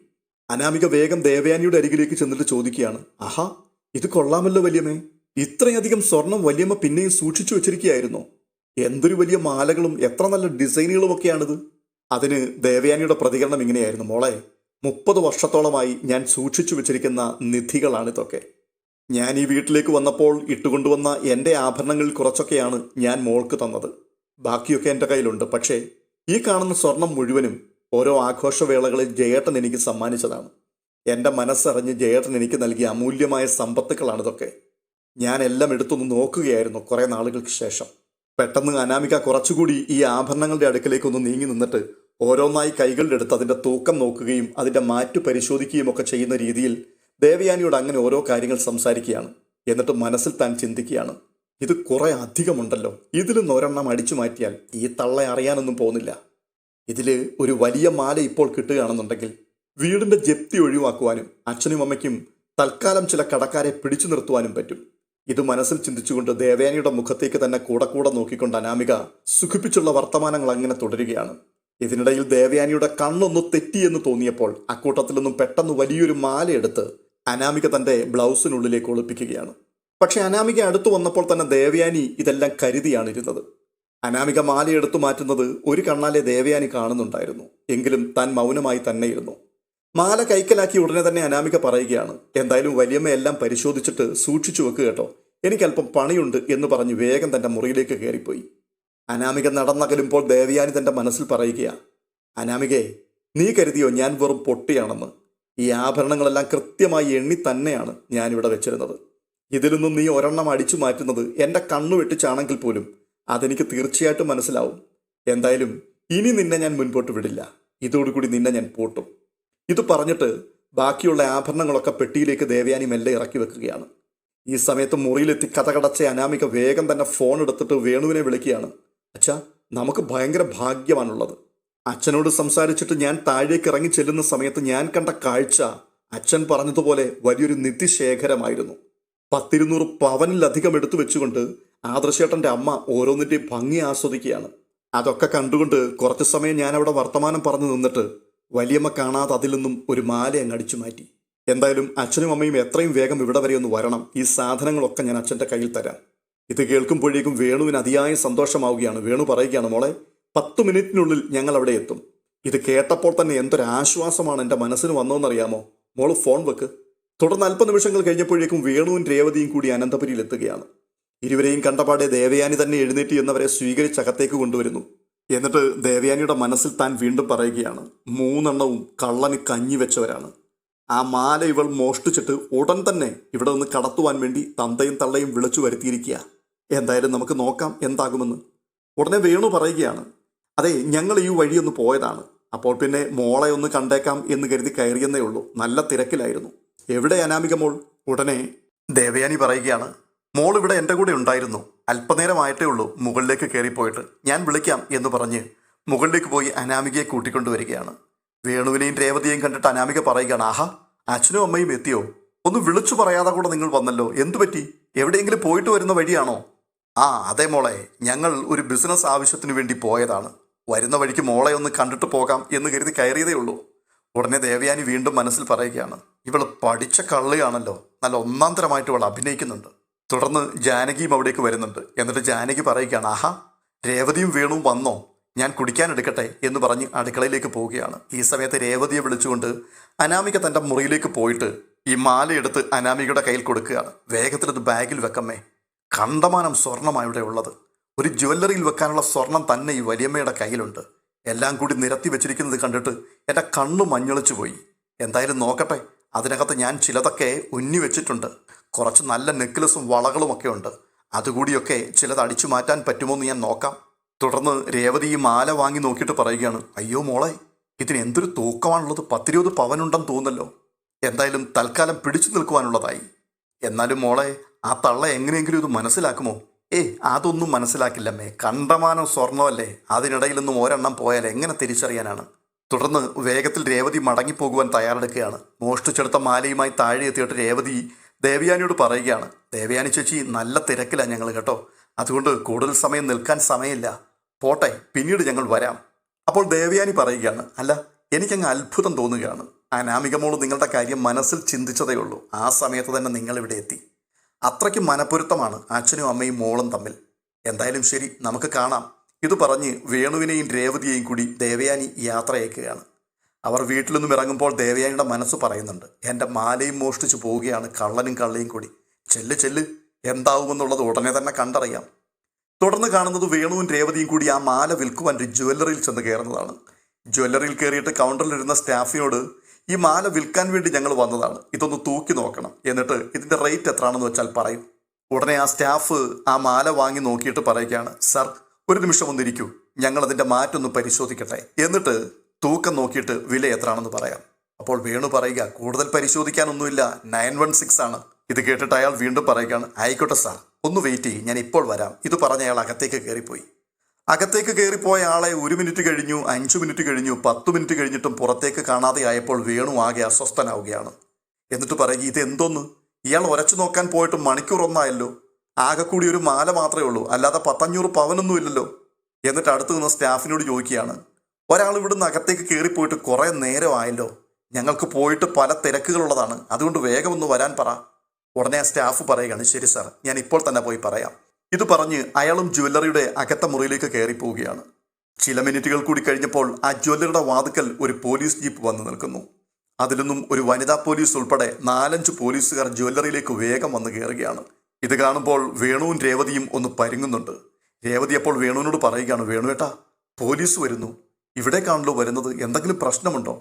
അനാമിക വേഗം ദേവയാനിയുടെ അരികിലേക്ക് ചെന്നിട്ട് ചോദിക്കുകയാണ്, ആഹാ, ഇത് കൊള്ളാമല്ലോ വല്യമ്മേ. ഇത്രയധികം സ്വർണം വല്യമ്മ പിന്നെയും സൂക്ഷിച്ചു വെച്ചിരിക്കുകയായിരുന്നു. എന്തൊരു വലിയ മാലകളും എത്ര നല്ല ഡിസൈനുകളും ഒക്കെയാണിത്. അതിന് ദേവയാനിയുടെ പ്രതികരണം ഇങ്ങനെയായിരുന്നു, മോളെ, 30 വർഷത്തോളമായി ഞാൻ സൂക്ഷിച്ചു വെച്ചിരിക്കുന്ന നിധികളാണിതൊക്കെ. ഞാൻ ഈ വീട്ടിലേക്ക് വന്നപ്പോൾ ഇട്ടുകൊണ്ടുവന്ന എൻ്റെ ആഭരണങ്ങളിൽ കുറച്ചൊക്കെയാണ് ഞാൻ മോൾക്ക് തന്നത്. ബാക്കിയൊക്കെ എൻ്റെ കയ്യിലുണ്ട്. പക്ഷേ ഈ കാണുന്ന സ്വർണം മുഴുവനും ഓരോ ആഘോഷവേളകളിൽ ജയേട്ടൻ എനിക്ക് സമ്മാനിച്ചതാണ്. എൻ്റെ മനസ്സറിഞ്ഞ് ജയേട്ടൻ എനിക്ക് നൽകിയ അമൂല്യമായ സമ്പത്തുക്കളാണിതൊക്കെ. ഞാൻ എല്ലാം എടുത്തൊന്ന് നോക്കുകയായിരുന്നു കുറേ നാളുകൾക്ക് ശേഷം. പെട്ടെന്ന് അനാമിക കുറച്ചുകൂടി ഈ ആഭരണങ്ങളുടെ അടുക്കലേക്കൊന്ന് നീങ്ങി നിന്നിട്ട് ഓരോന്നായി കൈകളിലെടുത്ത് അതിൻ്റെ തൂക്കം നോക്കുകയും അതിൻ്റെ മാറ്റു പരിശോധിക്കുകയും ഒക്കെ ചെയ്യുന്ന രീതിയിൽ ദേവയാനിയോട് അങ്ങനെ ഓരോ കാര്യങ്ങൾ സംസാരിക്കുകയാണ്. എന്നിട്ട് മനസ്സിൽ താൻ ചിന്തിക്കുകയാണ്, ഇത് കുറെ അധികമുണ്ടല്ലോ. ഇതിൽ ഒരെണ്ണം അടിച്ചു മാറ്റിയാൽ ഈ തള്ളെ അറിയാനൊന്നും പോകുന്നില്ല. ഇതിൽ ഒരു വലിയ മാല ഇപ്പോൾ കിട്ടുകയാണെന്നുണ്ടെങ്കിൽ വീടിൻ്റെ ജപ്തി ഒഴിവാക്കുവാനും അച്ഛനും അമ്മയ്ക്കും തൽക്കാലം ചില കടക്കാരെ പിടിച്ചു നിർത്തുവാനും പറ്റും. ഇത് മനസ്സിൽ ചിന്തിച്ചുകൊണ്ട് ദേവയാനിയുടെ മുഖത്തേക്ക് തന്നെ കൂടെ കൂടെ നോക്കിക്കൊണ്ട് അനാമിക സുഖിപ്പിച്ചുള്ള വർത്തമാനങ്ങൾ അങ്ങനെ തുടരുകയാണ്. ഇതിനിടയിൽ ദേവയാനിയുടെ കണ്ണൊന്ന് തെറ്റിയെന്ന് തോന്നിയപ്പോൾ അക്കൂട്ടത്തിൽ നിന്നും പെട്ടെന്ന് വലിയൊരു മാലയെടുത്ത് അനാമിക തൻ്റെ ബ്ലൗസിനുള്ളിലേക്ക് ഒളിപ്പിക്കുകയാണ്. പക്ഷെ അനാമിക അടുത്തു വന്നപ്പോൾ തന്നെ ദേവയാനി ഇതെല്ലാം കരുതിയാണ് ഇരുന്നത്. അനാമിക മാലയെടുത്തു മാറ്റുന്നത് ഒരു കണ്ണാലെ ദേവയാനി കാണുന്നുണ്ടായിരുന്നു. എങ്കിലും താൻ മൗനമായി തന്നെ ഇരുന്നു. മാല കൈക്കലാക്കി ഉടനെ തന്നെ അനാമിക പറയുകയാണ്, എന്തായാലും വലിയമ്മ എല്ലാം പരിശോധിച്ചിട്ട് സൂക്ഷിച്ചു വെക്കുക കേട്ടോ, എനിക്കല്പം പണിയുണ്ട് എന്ന് പറഞ്ഞ് വേഗം തൻ്റെ മുറിയിലേക്ക് കയറിപ്പോയി. അനാമിക നടന്നകലുമ്പോൾ ദേവയാനി തൻ്റെ മനസ്സിൽ പറയുകയാണ്, അനാമികയെ, നീ കരുതിയോ ഞാൻ വെറും പൊട്ടിയാണെന്ന്? ഈ ആഭരണങ്ങളെല്ലാം കൃത്യമായി എണ്ണി തന്നെയാണ് ഞാനിവിടെ വെച്ചിരുന്നത്. ഇതിൽ നിന്നും നീ ഒരെണ്ണം അടിച്ചു മാറ്റുന്നത് എൻ്റെ കണ്ണു വെട്ടിച്ചാണെങ്കിൽ പോലും അതെനിക്ക് തീർച്ചയായിട്ടും മനസ്സിലാവും. എന്തായാലും ഇനി നിന്നെ ഞാൻ മുൻപോട്ട് വിടില്ല. ഇതോടുകൂടി നിന്നെ ഞാൻ പൂട്ടും. ഇത് പറഞ്ഞിട്ട് ബാക്കിയുള്ള ആഭരണങ്ങളൊക്കെ പെട്ടിയിലേക്ക് ദേവയാനി മെല്ലെ ഇറക്കി വെക്കുകയാണ്. ഈ സമയത്ത് മുറിയിലെത്തി കഥകടച്ച അനാമിക വേഗം തന്നെ ഫോൺ എടുത്തിട്ട് വേണുവിനെ വിളിക്കുകയാണ്. അച്ഛാ, നമുക്ക് ഭയങ്കര ഭാഗ്യമാണുള്ളത്. അച്ഛനോട് സംസാരിച്ചിട്ട് ഞാൻ താഴേക്ക് ഇറങ്ങി ചെല്ലുന്ന സമയത്ത് ഞാൻ കണ്ട കാഴ്ച അച്ഛൻ പറഞ്ഞതുപോലെ വലിയൊരു നിധിശേഖരമായിരുന്നു. 10-200 പവനിലധികം എടുത്തു വെച്ചുകൊണ്ട് ആദർശേട്ടൻ്റെ അമ്മ ഓരോന്നിൻ്റെയും ഭംഗി ആസ്വദിക്കുകയാണ്. അതൊക്കെ കണ്ടുകൊണ്ട് കുറച്ച് സമയം ഞാൻ അവിടെ വർത്തമാനം പറഞ്ഞു നിന്നിട്ട് വലിയമ്മ കാണാതെ അതിൽ നിന്നും ഒരു മാല അങ്ങ് അടിച്ചു മാറ്റി. എന്തായാലും അച്ഛനും അമ്മയും എത്രയും വേഗം ഇവിടെ വരെ ഒന്ന് വരണം. ഈ സാധനങ്ങളൊക്കെ ഞാൻ അച്ഛൻ്റെ കയ്യിൽ തരാം. ഇത് കേൾക്കുമ്പോഴേക്കും വേണുവിന് അതിയായ സന്തോഷമാവുകയാണ്. വേണു പറയുകയാണ്, മോളെ, 10 മിനിറ്റിനുള്ളിൽ ഞങ്ങൾ അവിടെ എത്തും. ഇത് കേട്ടപ്പോൾ തന്നെ എന്തൊരാശ്വാസമാണ് എൻ്റെ മനസ്സിന് വന്നതെന്നറിയാമോ? മോള് ഫോൺ വെക്ക്. തുടർന്ന് അല്പനിമിഷങ്ങൾ കഴിഞ്ഞപ്പോഴേക്കും വേണുവും രേവതിയും കൂടി അനന്തപുരിയിൽ എത്തുകയാണ്. ഇരുവരെയും കണ്ടപാടെ ദേവയാനി തന്നെ എഴുന്നേറ്റ് എന്നവരെ സ്വീകരിച്ച് അകത്തേക്ക് കൊണ്ടുവരുന്നു. എന്നിട്ട് ദേവയാനിയുടെ മനസ്സിൽ താൻ വീണ്ടും പറയുകയാണ്, 3 എണ്ണവും കള്ളന് കഞ്ഞി വെച്ചവരാണ്. ആ മാല ഇവൾ മോഷ്ടിച്ചിട്ട് ഉടൻ തന്നെ ഇവിടെ നിന്ന് കടത്തുവാൻ വേണ്ടി തന്തയും തള്ളയും വിളിച്ചു വരുത്തിയിരിക്കുക. എന്തായാലും നമുക്ക് നോക്കാം എന്താകുമെന്ന്. ഉടനെ വേണു പറയുകയാണ്, അതെ, ഞങ്ങൾ ഈ വഴിയൊന്ന് പോയതാണ്. അപ്പോൾ പിന്നെ മോളെ ഒന്ന് കണ്ടേക്കാം എന്ന് കരുതി കയറിയെന്നേ ഉള്ളൂ. നല്ല തിരക്കിലായിരുന്നു. എവിടെ അനാമിക മോൾ? ഉടനെ ദേവയാനി പറയുകയാണ്, മോൾ ഇവിടെ എൻ്റെ കൂടെ ഉണ്ടായിരുന്നു. അല്പനേരമായിട്ടേ ഉള്ളൂ മുകളിലേക്ക് കയറിപ്പോയിട്ട്. ഞാൻ വിളിക്കാം എന്ന് പറഞ്ഞ് മുകളിലേക്ക് പോയി അനാമികയെ കൂട്ടിക്കൊണ്ടുവരികയാണ്. വേണുവിനെയും രേവതിയെയും കണ്ടിട്ട് അനാമിക പറയുകയാണ്, ആഹാ, അച്ഛനും അമ്മയും എത്തിയോ? ഒന്ന് വിളിച്ചു പറയാതെ കൂടെ നിങ്ങൾ വന്നല്ലോ. എന്തു പറ്റി? എവിടെയെങ്കിലും പോയിട്ട് വരുന്ന വഴിയാണോ? ആ അതെ മോളെ, ഞങ്ങൾ ഒരു ബിസിനസ് ആവശ്യത്തിന് വേണ്ടി പോയതാണ്. വരുന്ന വഴിക്ക് മോളെ ഒന്ന് കണ്ടിട്ട് പോകാം എന്ന് കരുതി കയറിയതേ ഉള്ളൂ. ഉടനെ ദേവയാനി വീണ്ടും മനസ്സിൽ പറയുകയാണ്, ഇവള് പഠിച്ച കള്ളിയാണല്ലോ, നല്ല ഒന്നാം തരമായിട്ട് ഇവൾ അഭിനയിക്കുന്നുണ്ട്. തുടർന്ന് ജാനകിയും അവിടേക്ക് വരുന്നുണ്ട്. എന്നിട്ട് ജാനകി പറയുകയാണ്, ആഹാ, രേവതിയും വേണുവും വന്നോ? ഞാൻ കുടിക്കാൻ എടുക്കട്ടെ എന്ന് പറഞ്ഞ് അടുക്കളയിലേക്ക് പോവുകയാണ്. ഈ സമയത്ത് രേവതിയെ വിളിച്ചുകൊണ്ട് അനാമിക തൻ്റെ മുറിയിലേക്ക് പോയിട്ട് ഈ മാലയെടുത്ത് അനാമികയുടെ കയ്യിൽ കൊടുക്കുകയാണ്. വേഗത്തിലത് ബാഗിൽ വെക്കമ്മേ, കണ്ടമാനം സ്വർണ്ണമാണ് ഇവിടെ ഉള്ളത്. ഒരു ജ്വല്ലറിയിൽ വെക്കാനുള്ള സ്വർണം തന്നെ ഈ വലിയമ്മയുടെ കയ്യിലുണ്ട്. എല്ലാം കൂടി നിരത്തി വെച്ചിരിക്കുന്നത് കണ്ടിട്ട് എൻ്റെ കണ്ണു മഞ്ഞളിച്ചു പോയി. എന്തായാലും നോക്കട്ടെ, അതിനകത്ത് ഞാൻ ചിലതൊക്കെ ഉന്നി വെച്ചിട്ടുണ്ട്. കുറച്ച് നല്ല നെക്ലസും വളകളുമൊക്കെ ഉണ്ട്. അതുകൂടിയൊക്കെ ചിലത് അടിച്ചു മാറ്റാൻ പറ്റുമോ എന്ന് ഞാൻ നോക്കാം. തുടർന്ന് രേവതി ഈ മാല വാങ്ങി നോക്കിയിട്ട് പറയുകയാണ്, അയ്യോ മോളെ, ഇതിന് എന്തൊരു തൂക്കമാണുള്ളത്. 10-20 പവനുണ്ടെന്ന് തോന്നല്ലോ. എന്തായാലും തൽക്കാലം പിടിച്ചു നിൽക്കുവാനുള്ളതായി. എന്നാലും മോളെ, ആ തള്ള എങ്ങനെയെങ്കിലും ഇത് മനസ്സിലാക്കുമോ? അതൊന്നും മനസ്സിലാക്കില്ലമ്മേ, കണ്ടമാനം സ്വർണ്ണമല്ലേ, അതിനിടയിലൊന്നും ഒരെണ്ണം പോയാൽ എങ്ങനെ തിരിച്ചറിയാനാണ്? തുടർന്ന് വേഗത്തിൽ രേവതി മടങ്ങിപ്പോകുവാൻ തയ്യാറെടുക്കുകയാണ്. മോഷ്ടിച്ചെടുത്ത മാലയുമായി താഴെ എത്തിയിട്ട് രേവതി ദേവയാനിയോട് പറയുകയാണ്, ദേവയാനി ചേച്ചി, നല്ല തിരക്കിലാണ് ഞങ്ങൾ കേട്ടോ, അതുകൊണ്ട് കൂടുതൽ സമയം നിൽക്കാൻ സമയമില്ല, പോട്ടെ, പിന്നീട് ഞങ്ങൾ വരാം. അപ്പോൾ ദേവയാനി പറയുകയാണ്, അല്ല, എനിക്കങ്ങ് അത്ഭുതം തോന്നുകയാണ്. അനാമിക മോള് നിങ്ങളുടെ കാര്യം മനസ്സിൽ ചിന്തിച്ചതേ ഉള്ളൂ, ആ സമയത്ത് തന്നെ നിങ്ങളിവിടെ എത്തി. അത്രയ്ക്ക് മനപ്പൊരുത്തമാണ് അച്ഛനും അമ്മയും മോളും തമ്മിൽ. എന്തായാലും ശരി, നമുക്ക് കാണാം. ഇത് പറഞ്ഞ് വേണുവിനെയും രേവതിയെയും കൂടി ദേവയാനി യാത്ര അയക്കുകയാണ്. അവർ വീട്ടിൽ നിന്നും ഇറങ്ങുമ്പോൾ ദേവയാനിയുടെ മനസ്സ് പറയുന്നുണ്ട്, എൻ്റെ മാലയും മോഷ്ടിച്ചു പോവുകയാണ് കള്ളനും കള്ളിയും കൂടി. ചെല്ല്, എന്താവുമെന്നുള്ളത് ഉടനെ തന്നെ കണ്ടറിയാം. തുടർന്ന് കാണുന്നത് വേണുവും രേവതിയും കൂടി ആ മാല വിൽക്കുവാൻ ഒരു ജ്വല്ലറിയിൽ ചെന്ന് കയറുന്നതാണ്. ജ്വല്ലറിയിൽ കയറിയിട്ട് കൗണ്ടറിലിരുന്ന സ്റ്റാഫിനോട്, ഈ മാല വിൽക്കാൻ വേണ്ടി ഞങ്ങൾ വന്നതാണ്, ഇതൊന്ന് തൂക്കി നോക്കണം, എന്നിട്ട് ഇതിൻ്റെ റേറ്റ് എത്രയാണെന്ന് വെച്ചാൽ പറയും. ഉടനെ ആ സ്റ്റാഫ് ആ മാല വാങ്ങി നോക്കിയിട്ട് പറയുകയാണ്, സർ, ഒരു നിമിഷം ഒന്നിരിക്കൂ, ഞങ്ങളതിൻ്റെ മാറ്റൊന്ന് പരിശോധിക്കട്ടെ, എന്നിട്ട് തൂക്കം നോക്കിയിട്ട് വില എത്രയാണെന്ന് പറയാം. അപ്പോൾ വേണു പറയുക, കൂടുതൽ പരിശോധിക്കാനൊന്നുമില്ല, 916 ആണ്. ഇത് കേട്ടിട്ട് അയാൾ വീണ്ടും പറയുകയാണ്, ആയിക്കോട്ടെ സാർ, ഒന്ന് വെയിറ്റ് ചെയ്യും, ഞാൻ ഇപ്പോൾ വരാം. ഇത് പറഞ്ഞ അയാൾ അകത്തേക്ക് കയറിപ്പോയി. അകത്തേക്ക് കയറിപ്പോയ ആളെ 1 മിനിറ്റ് കഴിഞ്ഞു, 5 മിനിറ്റ് കഴിഞ്ഞു, 10 മിനിറ്റ് കഴിഞ്ഞിട്ടും പുറത്തേക്ക് കാണാതെ ആയപ്പോൾ വേണു ആകെ അസ്വസ്ഥനാവുകയാണ്. എന്നിട്ട് പറയുക, ഇത് എന്തോന്ന്, ഇയാൾ ഉരച്ചു നോക്കാൻ പോയിട്ട് മണിക്കൂർ ഒന്നായല്ലോ, ആകെ കൂടി ഒരു മാല മാത്രമേ ഉള്ളൂ, അല്ലാതെ 500 പവനൊന്നും ഇല്ലല്ലോ. എന്നിട്ട് അടുത്ത് നിന്ന് സ്റ്റാഫിനോട് ചോദിക്കുകയാണ്, ഒരാൾ ഇവിടുന്ന് അകത്തേക്ക് കയറിപ്പോയിട്ട് കുറേ നേരമായല്ലോ, ഞങ്ങൾക്ക് പോയിട്ട് പല തിരക്കുകളുള്ളതാണ്, അതുകൊണ്ട് വേഗം ഒന്ന് വരാൻ പറ. ഉടനെ ആ സ്റ്റാഫ് പറയുകയാണ്, ശരി സാർ, ഞാൻ ഇപ്പോൾ തന്നെ പോയി പറയാം. ഇത് പറഞ്ഞ് അയാളും ജ്വല്ലറിയുടെ അകത്ത മുറിയിലേക്ക് കയറിപ്പോവുകയാണ്. ചില മിനിറ്റുകൾ കൂടി കഴിഞ്ഞപ്പോൾ ആ ജ്വല്ലറിയുടെ വാതിക്കൽ ഒരു പോലീസ് ജീപ്പ് വന്നു നിൽക്കുന്നു. അതിൽ നിന്നും ഒരു വനിതാ പോലീസ് ഉൾപ്പെടെ 4-5 പോലീസുകാർ ജ്വല്ലറിയിലേക്ക് വേഗം വന്ന് കയറുകയാണ്. ഇത് കാണുമ്പോൾ വേണുവും രേവതിയും ഒന്ന് പരുങ്ങുന്നുണ്ട്. രേവതി അപ്പോൾ വേണുവിനോട് പറയുകയാണ്, വേണുവേട്ടാ, പോലീസ് വരുന്നു, ഇവിടേക്കാണല്ലോ വരുന്നത്, എന്തെങ്കിലും പ്രശ്നമുണ്ടോ?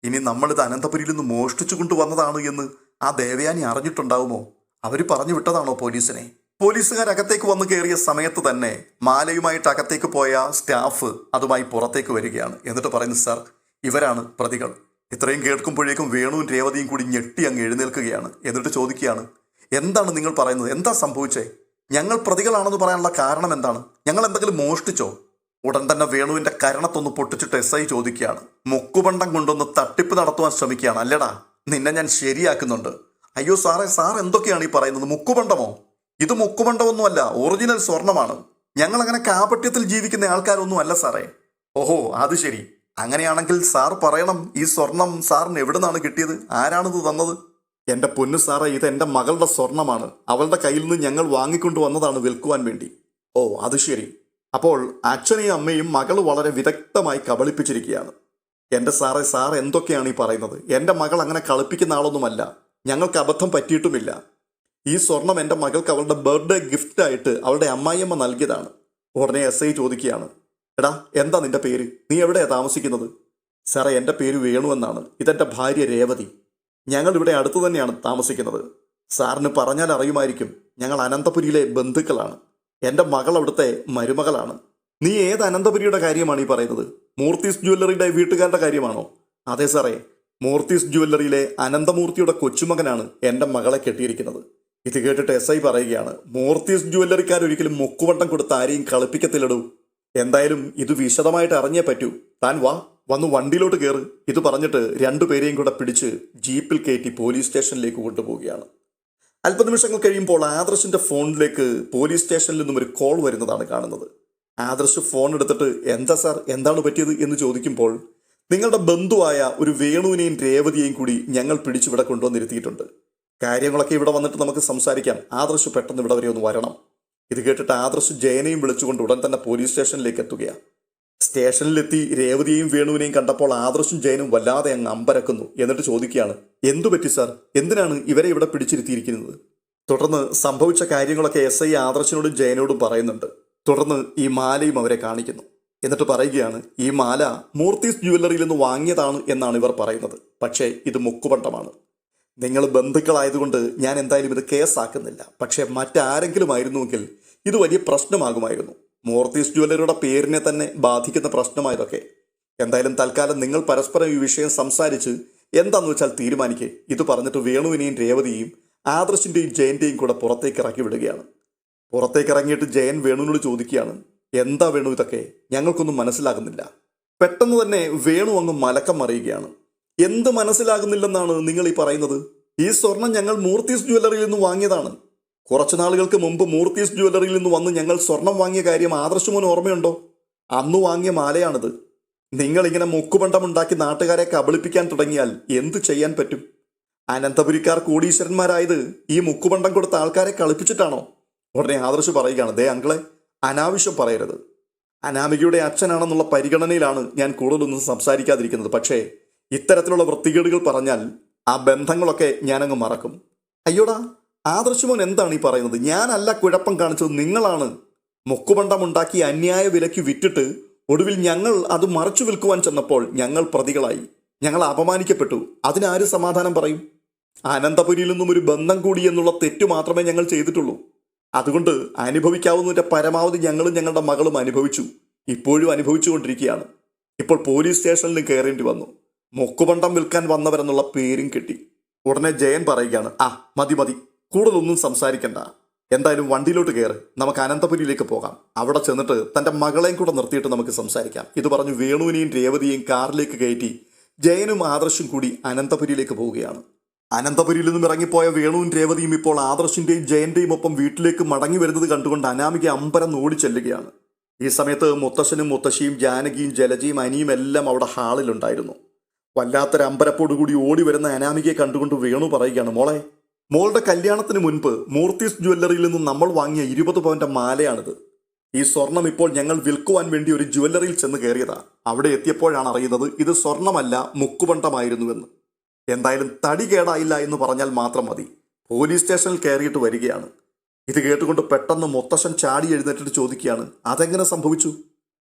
ഇനി നമ്മളിത് അനന്തപുരിയിൽ നിന്ന് മോഷ്ടിച്ചു കൊണ്ടുവന്നതാണ് എന്ന് ആ ദേവയാനി അറിഞ്ഞിട്ടുണ്ടാവുമോ? അവർ പറഞ്ഞു വിട്ടതാണോ പോലീസിനെ? പോലീസുകാർ അകത്തേക്ക് വന്ന് കയറിയ സമയത്ത് തന്നെ മാലയുമായിട്ട് അകത്തേക്ക് പോയ സ്റ്റാഫ് അതുമായി പുറത്തേക്ക് വരികയാണ്. എന്നിട്ട് പറയുന്നു, സാർ, ഇവരാണ് പ്രതികൾ. ഇത്രയും കേൾക്കുമ്പോഴേക്കും വേണുവും രേവതിയും കൂടി ഞെട്ടി അങ്ങ് എഴുന്നേൽക്കുകയാണ്. എന്നിട്ട് ചോദിക്കുകയാണ്, എന്താണ് നിങ്ങൾ പറയുന്നത്? എന്താ സംഭവിച്ചേ? ഞങ്ങൾ പ്രതികളാണെന്ന് പറയാനുള്ള കാരണം എന്താണ്? ഞങ്ങൾ എന്തെങ്കിലും മോഷ്ടിച്ചോ? ഉടൻ തന്നെ വേണുവിൻ്റെ കരണത്തൊന്ന് പൊട്ടിച്ചിട്ട് SI ചോദിക്കുകയാണ്, മുക്കുപണ്ടം കൊണ്ടൊന്ന് തട്ടിപ്പ് നടത്തുവാൻ ശ്രമിക്കുകയാണ് അല്ലടാ? നിന്നെ ഞാൻ ശരിയാക്കുന്നുണ്ട്. അയ്യോ സാറേ, സാർ എന്തൊക്കെയാണ് ഈ പറയുന്നത്? മുക്കുപണ്ടമോ? ഇത് മുക്കുപണ്ടമൊന്നുമല്ല, ഒറിജിനൽ സ്വർണമാണ്. ഞങ്ങൾ അങ്ങനെ കാപട്യത്തിൽ ജീവിക്കുന്ന ആൾക്കാരൊന്നും അല്ല സാറേ. ഓഹോ, അത് ശരി. അങ്ങനെയാണെങ്കിൽ സാർ പറയണം, ഈ സ്വർണം സാറിന് എവിടെ നിന്നാണ് കിട്ടിയത്? ആരാണിത് തന്നത്? എൻ്റെ പൊന്നു സാറേ, ഇത് എൻ്റെ മകളുടെ സ്വർണമാണ്. അവളുടെ കയ്യിൽ നിന്ന് ഞങ്ങൾ വാങ്ങിക്കൊണ്ടു വന്നതാണ് വിൽക്കുവാൻ വേണ്ടി. ഓ, അത് ശരി. അപ്പോൾ അച്ഛനെയും അമ്മയും മകൾ വളരെ വിദഗ്ധമായി കബളിപ്പിച്ചിരിക്കുകയാണ്. എൻ്റെ സാറേ, സാർ എന്തൊക്കെയാണ് ഈ പറയുന്നത്? എൻ്റെ മകൾ അങ്ങനെ കളിപ്പിക്കുന്ന ആളൊന്നുമല്ല. ഞങ്ങൾക്ക് അബദ്ധം പറ്റിയിട്ടുമില്ല. ഈ സ്വർണം എൻ്റെ മകൾക്ക് അവളുടെ ബർത്ത്ഡേ ഗിഫ്റ്റായിട്ട് അവളുടെ അമ്മായിയമ്മ നൽകിയതാണ്. ഉടനെ SI ചോദിക്കുകയാണ്, എടാ, എന്താ നിന്റെ പേര്? നീ എവിടെയാണ് താമസിക്കുന്നത്? സാറേ, എൻ്റെ പേര് വേണു എന്നാണ്. ഇതെൻ്റെ ഭാര്യ രേവതി. ഞങ്ങൾ ഇവിടെ അടുത്ത് തന്നെയാണ് താമസിക്കുന്നത്. സാറിന് പറഞ്ഞാൽ അറിയുമായിരിക്കും, ഞങ്ങൾ അനന്തപുരിയിലെ ബന്ധുക്കളാണ്. എൻ്റെ മകൾ അവിടുത്തെ മരുമകളാണ്. നീ ഏത് അനന്തപുരിയുടെ കാര്യമാണ് ഈ പറയുന്നത്? മൂർത്തീസ് ജ്വല്ലറിയുടെ വീട്ടുകാരുടെ കാര്യമാണോ? അതെ സാറേ, മൂർത്തീസ് ജ്വല്ലറിയിലെ അനന്തമൂർത്തിയുടെ കൊച്ചുമകനാണ് എൻ്റെ മകളെ കെട്ടിയിരിക്കുന്നത്. ഇത് കേട്ടിട്ട് SI പറയുകയാണ്, മൂർത്തീസ് ജ്വല്ലറിക്കാരൊരിക്കലും മുക്കുവട്ടം കൊടുത്ത് ആരെയും കളിപ്പിക്കത്തില്ലടൂ. എന്തായാലും ഇത് വിശദമായിട്ട് അറിഞ്ഞേ പറ്റൂ. താൻ വന്ന് വണ്ടിയിലോട്ട് കയറ്. ഇത് പറഞ്ഞിട്ട് രണ്ടുപേരെയും കൂടെ പിടിച്ച് ജീപ്പിൽ കയറ്റി പോലീസ് സ്റ്റേഷനിലേക്ക് കൊണ്ടുപോവുകയാണ്. അല്പനിമിഷങ്ങൾ കഴിയുമ്പോൾ ആദർശിന്റെ ഫോണിലേക്ക് പോലീസ് സ്റ്റേഷനിൽ നിന്നും ഒരു കോൾ വരുന്നതാണ് കാണുന്നത്. ആദർശ് ഫോൺ എടുത്തിട്ട് എന്താ സാർ, എന്താണ് പറ്റിയത് എന്ന് ചോദിക്കുമ്പോൾ, നിങ്ങളുടെ ബന്ധുവായ ഒരു വേണുവിനെയും രേവതിയെയും കൂടി ഞങ്ങൾ പിടിച്ചിവിടെ കൊണ്ടുവന്നിരുത്തിയിട്ടുണ്ട്. കാര്യങ്ങളൊക്കെ ഇവിടെ വന്നിട്ട് നമുക്ക് സംസാരിക്കാം. ആദർശ് പെട്ടെന്ന് ഇവിടെ വരെ ഒന്ന് വരണം. ഇത് കേട്ടിട്ട് ആദർശ് ജയനെയും വിളിച്ചുകൊണ്ട് ഉടൻ തന്നെ പോലീസ് സ്റ്റേഷനിലേക്ക് എത്തുകയാണ്. സ്റ്റേഷനിലെത്തി രേവതിയെയും വേണുവിനെയും കണ്ടപ്പോൾ ആദർശും ജയനും വല്ലാതെ അങ്ങ് അമ്പരക്കുന്നു. എന്നിട്ട് ചോദിക്കുകയാണ്, എന്തു പറ്റി സാർ, എന്തിനാണ് ഇവരെ ഇവിടെ പിടിച്ചിരുത്തിയിരിക്കുന്നത്? തുടർന്ന് സംഭവിച്ച കാര്യങ്ങളൊക്കെ SI ആദർശിനോടും ജയനോടും പറയുന്നുണ്ട്. തുടർന്ന് ഈ മാലയും അവരെ കാണിക്കുന്നു. എന്നിട്ട് പറയുകയാണ്, ഈ മാല മൂർത്തീസ് ജ്വല്ലറിയിൽ നിന്ന് വാങ്ങിയതാണ് എന്നാണ് ഇവർ പറയുന്നത്. പക്ഷേ ഇത് മുക്കുപണ്ടമാണ്. നിങ്ങൾ ബന്ധുക്കളായതുകൊണ്ട് ഞാൻ എന്തായാലും ഇത് കേസാക്കുന്നില്ല. പക്ഷേ മറ്റാരെങ്കിലും ആയിരുന്നുവെങ്കിൽ ഇത് വലിയ പ്രശ്നമാകുമായിരുന്നു. മൂർത്തീസ് ജ്വല്ലറിയുടെ പേരിനെ തന്നെ ബാധിക്കുന്ന പ്രശ്നമായതൊക്കെ. എന്തായാലും തൽക്കാലം നിങ്ങൾ പരസ്പരം ഈ വിഷയം സംസാരിച്ച് എന്താന്ന് വെച്ചാൽ തീരുമാനിക്കേ. ഇത് പറഞ്ഞിട്ട് വേണുവിനെയും രേവതിയെയും ആദർശിന്റെയും ജയന്റെയും കൂടെ പുറത്തേക്ക് ഇറക്കി വിടുകയാണ്. പുറത്തേക്ക് ഇറങ്ങിയിട്ട് ജയൻ വേണുവിനോട് ചോദിക്കുകയാണ്, എന്താ വേണു ഇതൊക്കെ, ഞങ്ങൾക്കൊന്നും മനസ്സിലാകുന്നില്ല. പെട്ടെന്ന് തന്നെ വേണു അങ്ങ് മലക്കം മറിയുകയാണ്. എന്ത് മനസ്സിലാകുന്നില്ലെന്നാണ് നിങ്ങൾ ഈ പറയുന്നത്? ഈ സ്വർണം ഞങ്ങൾ മൂർത്തീസ് ജ്വല്ലറിയിൽ നിന്ന് വാങ്ങിയതാണ്. കുറച്ചു നാളുകൾക്ക് മുമ്പ് മൂർത്തീസ് ജ്വല്ലറിയിൽ നിന്ന് വന്ന് ഞങ്ങൾ സ്വർണം വാങ്ങിയ കാര്യം ആദർശമോന് ഓർമ്മയുണ്ടോ? അന്ന് വാങ്ങിയ മാലയാണിത്. നിങ്ങളിങ്ങനെ മുക്കുപണ്ടമുണ്ടാക്കി നാട്ടുകാരെ കബളിപ്പിക്കാൻ തുടങ്ങിയാൽ എന്ത് ചെയ്യാൻ പറ്റും? അനന്തപുരിക്കാർ കോടീശ്വരന്മാരായത് ഈ മുക്കുപണ്ടം കൊടുത്ത ആൾക്കാരെ കളിപ്പിച്ചിട്ടാണോ? ഉടനെ ആദർശ് പറയുകയാണ്, ദേ അങ്കിളെ, അനാവശ്യം പറയരുത്. അനാമികയുടെ അച്ഛനാണെന്നുള്ള പരിഗണനയിലാണ് ഞാൻ കൂടുതലൊന്നും സംസാരിക്കാതിരിക്കുന്നത്. പക്ഷേ ഇത്തരത്തിലുള്ള വൃത്തികേടുകൾ പറഞ്ഞാൽ ആ ബന്ധങ്ങളൊക്കെ ഞാനങ്ങ് മറക്കും. അയ്യോടാ ആദർശമോൻ, എന്താണ് ഈ പറയുന്നത്? ഞാനല്ല കുഴപ്പം കാണിച്ചത്, നിങ്ങളാണ്. മുക്കുപണ്ടമുണ്ടാക്കി അന്യായ വിലയ്ക്ക് വിറ്റിട്ട് ഒടുവിൽ ഞങ്ങൾ അത് മറച്ചു വിൽക്കുവാൻ ചെന്നപ്പോൾ ഞങ്ങൾ പ്രതികളായി, ഞങ്ങൾ അപമാനിക്കപ്പെട്ടു. അതിനാര് സമാധാനം പറയും? അനന്തപുരിയിൽ നിന്നും ഒരു ബന്ധം കൂടി എന്നുള്ള തെറ്റു മാത്രമേ ഞങ്ങൾ ചെയ്തിട്ടുള്ളൂ. അതുകൊണ്ട് അനുഭവിക്കാവുന്നതിൻ്റെ പരമാവധി ഞങ്ങളും ഞങ്ങളുടെ മകളും അനുഭവിച്ചു, ഇപ്പോഴും അനുഭവിച്ചുകൊണ്ടിരിക്കുകയാണ്. ഇപ്പോൾ പോലീസ് സ്റ്റേഷനിലും കയറേണ്ടി വന്നു. മുക്കുപണ്ടം വിൽക്കാൻ വന്നവരെന്നുള്ള പേരും കിട്ടി. ഉടനെ ജയൻ പറയുകയാണ്, മതി മതി, കൂടുതലൊന്നും സംസാരിക്കണ്ട. എന്തായാലും വണ്ടിയിലോട്ട് കയറ്, നമുക്ക് അനന്തപുരിയിലേക്ക് പോകാം. അവിടെ ചെന്നിട്ട് തൻ്റെ മകളെയും കൂടെ നിർത്തിയിട്ട് നമുക്ക് സംസാരിക്കാം. ഇത് പറഞ്ഞു വേണുവിനെയും രേവതിയെയും കാറിലേക്ക് കയറ്റി ജയനും ആദർശും കൂടി അനന്തപുരിയിലേക്ക് പോവുകയാണ്. അനന്തപുരിയിൽ നിന്നും ഇറങ്ങിപ്പോയ വേണുവും രേവതിയും ഇപ്പോൾ ആദർശിന്റെയും ജയന്റെയും ഒപ്പം വീട്ടിലേക്ക് മടങ്ങി വരുന്നത് കണ്ടുകൊണ്ട് അനാമിക അമ്പരം ഓടി ചെല്ലുകയാണ്. ഈ സമയത്ത് മുത്തശ്ശനും മുത്തശ്ശിയും ജാനകിയും ജലജയും അനിയും എല്ലാം അവിടെ ഹാളിലുണ്ടായിരുന്നു. വല്ലാത്തൊരു അമ്പരപ്പോടുകൂടി ഓടി വരുന്ന അനാമികയെ കണ്ടുകൊണ്ട് വേണു പറയുകയാണ്, മോളുടെ കല്യാണത്തിന് മുൻപ് മൂർത്തീസ് ജ്വല്ലറിയിൽ നിന്നും നമ്മൾ വാങ്ങിയ 20 പവന്റെ മാലയാണിത്. ഈ സ്വർണം ഇപ്പോൾ ഞങ്ങൾ വിൽക്കുവാൻ വേണ്ടി ഒരു ജ്വല്ലറിയിൽ ചെന്ന് കയറിയതാ. അവിടെ എത്തിയപ്പോഴാണ് അറിയുന്നത് ഇത് സ്വർണമല്ല, മുക്കുപണ്ടമായിരുന്നുവെന്ന്. എന്തായാലും തടി കേടായില്ല എന്ന് പറഞ്ഞാൽ മാത്രം മതി. പോലീസ് സ്റ്റേഷനിൽ കയറിയിട്ട് വരികയാണ്. ഇത് കേട്ടുകൊണ്ട് പെട്ടെന്ന് മുത്തശ്ശൻ ചാടി എഴുന്നേറ്റിട്ട് ചോദിക്കുകയാണ്, അതെങ്ങനെ സംഭവിച്ചു?